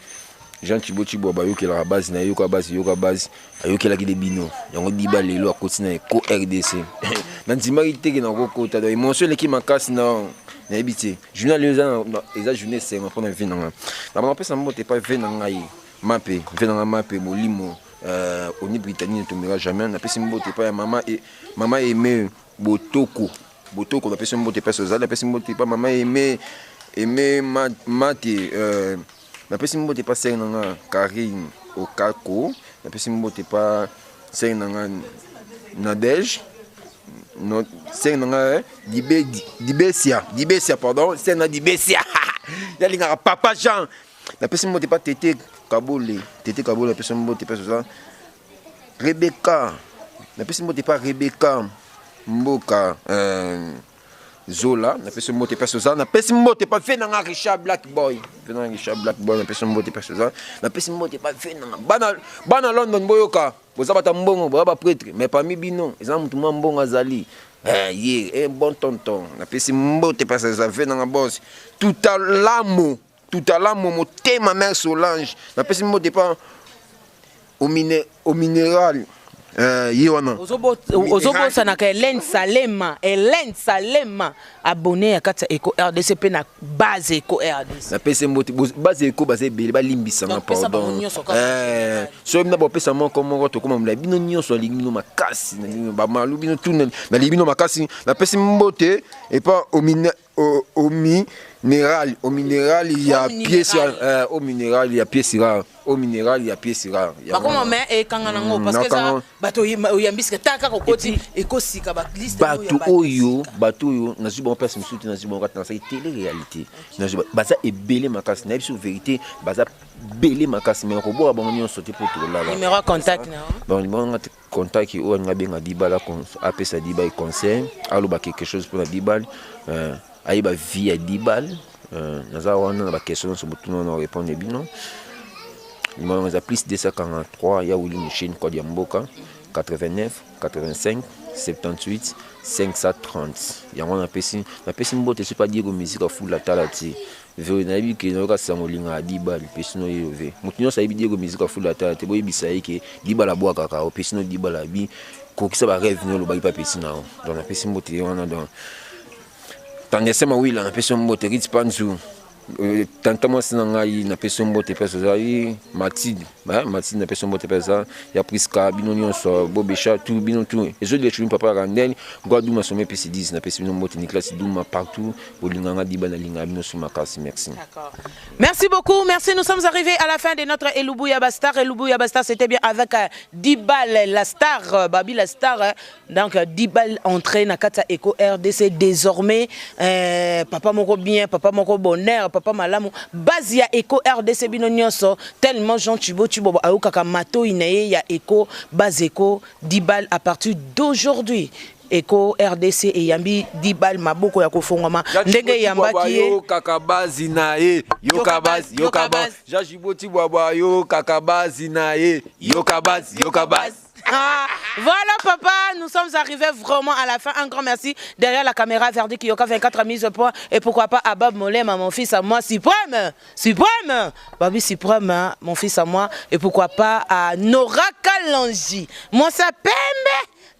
Jean Chibo ba yo ke la base na yo ka base ayo ke la ki de bino yango diba lelo akoti na ko RDC na ndimarité ke na ko kota do émotion le ki makasi na ebité journal les journée c'est on prendre vin na ba pesa mbote pas vin na ngai mapé molimo oni britannique ne tombera jamais na pesa mbote pas maman aimé botoko na pesa mbote pas ça na pesa mbote pas maman aimé mate na pesi mbote pas ser nanga Karine Okako na pesi mbote pas ser nanga Nadège no ser nanga Dibesia pardon ser na Dibesia ya linga papa Jean na pesi mbote pas Tété Kabole na pesi mbote pas ça Rebecca na pesi mbote pas Rebecca Mboka Zola, na pesi mbote pas ça, na pesi mbote pas fait na Richard Black Boy, na pesi mbote pas ça, na pesi mbote pas fait na bana London boyoka, bozabata mbongo, ba prêtre, mais parmi bino, ils ont mutu mbongo azali. Un bon tonton, na pesi mbote pas ça, fait na boss. Tout à l'amo mo ma mère Solange, na pesi mbote pas au minéral. Ozobo sanaka Hélène Salema abonné à Katsa Eko RDC pe na base Eko RDC na pese mbote base Eko base bele ba limbisa na pardon so na bo pesa mo comme to comme la bino nyonso lingino makasi na ba malu bino tout na libino makasi na pese mbote et pas au minéral il y a pièces au minéral il y a pièces rares par contre mais et quand on parce que ça bato oyambisika taka kokoti ekosika ba liste bato oyo na zuba place musuti na zuba ngata na sa télé réalité na zuba baza ebele makasi na biso vérité baza belé makasi mais ko bo ba nyon sauter pour tout là numéro contact na bon numéro contact o ngabenga dibala kon apesa dibal conseil aloba quelque chose pour la dibal aiba via dibal naza wana na ba question so butu na répondre bino numéro eza plus 243 ya Willy Mouchine kode ya mboka 89 85 78 530 yango napesi mbote so pas Diego musique full la talati ve nabi ke no ka sangolinga diba pesi no yove mutu nyonso ayibi Diego musique full la talati boyi bisayi ke diba la boaka ka pesi no diba la bi ko kisa ba rêve no lo ba pesi na donc napesi mbote wana donc tandesema wila napesi mbote rit panzu tanta moi sina ngai na peso mbote pesa zai Mathilde na peso mbote pesa ya Priska bino nyonso Bobesha tout bino tout ezo de chulu papa Randel Goduma sommet pesi 10 na peso mbote Nicolas Douma partout bolinganga diba na linga bino suma kasi merci. D'accord. Merci beaucoup, merci. Nous sommes arrivés à la fin de notre Elubuya Bastar. Elubuya Bastar, c'était bien avec Dibal la star, Babi la star. Donc Dibal entré na kata Eco RDC désormais papa moko bien, papa moko bonheur, papa malamu Bazia Eco RDC bino nyonso tellement Jean Tubo aoka ka mato inaye ya Eco Bazeko Dibal à partir d'aujourd'hui. Eco RDC et Yambi Dibal maboko ya kofongoma ndenge yambaki yo kakabazi na ye yo kabazi Jajiboti bwabwa yo kakabazi na ye yo kabazi Ah, voilà papa, nous sommes arrivés vraiment à la fin. Un grand merci. Derrière la caméra, Verdi Kiyoka 24 mises au point. Et pourquoi pas à Bob Molem, mon fils à moi, Suprême. Babi Suprême, hein, mon fils à moi. Et pourquoi pas à Nora Kalanji. Moi ça pembe.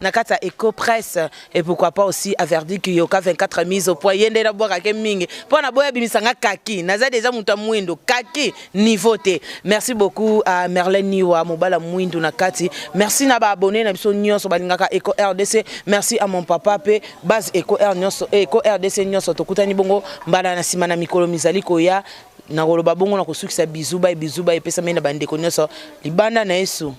Nakata Eco Presse et pourquoi pas aussi à Verdi Kiyoka 24 mises au point. Yende la boire à mingi. Pour na boya bimisanga kaki. Naza déjà muta mwindo kaki niveauté. Merci beaucoup à Merlin Niwa Mobala Mwindo Nakati. Merci na ba abonné na biso nyonso balingaka Eco RDC. Merci à mon papa pe base Eco RDC nyonso tokutani bongo mbala na sima na mikolo mizali koya na koloba bongo na kosukisa bizuba e pesa mena bandeko nyonso libanda na Yesu.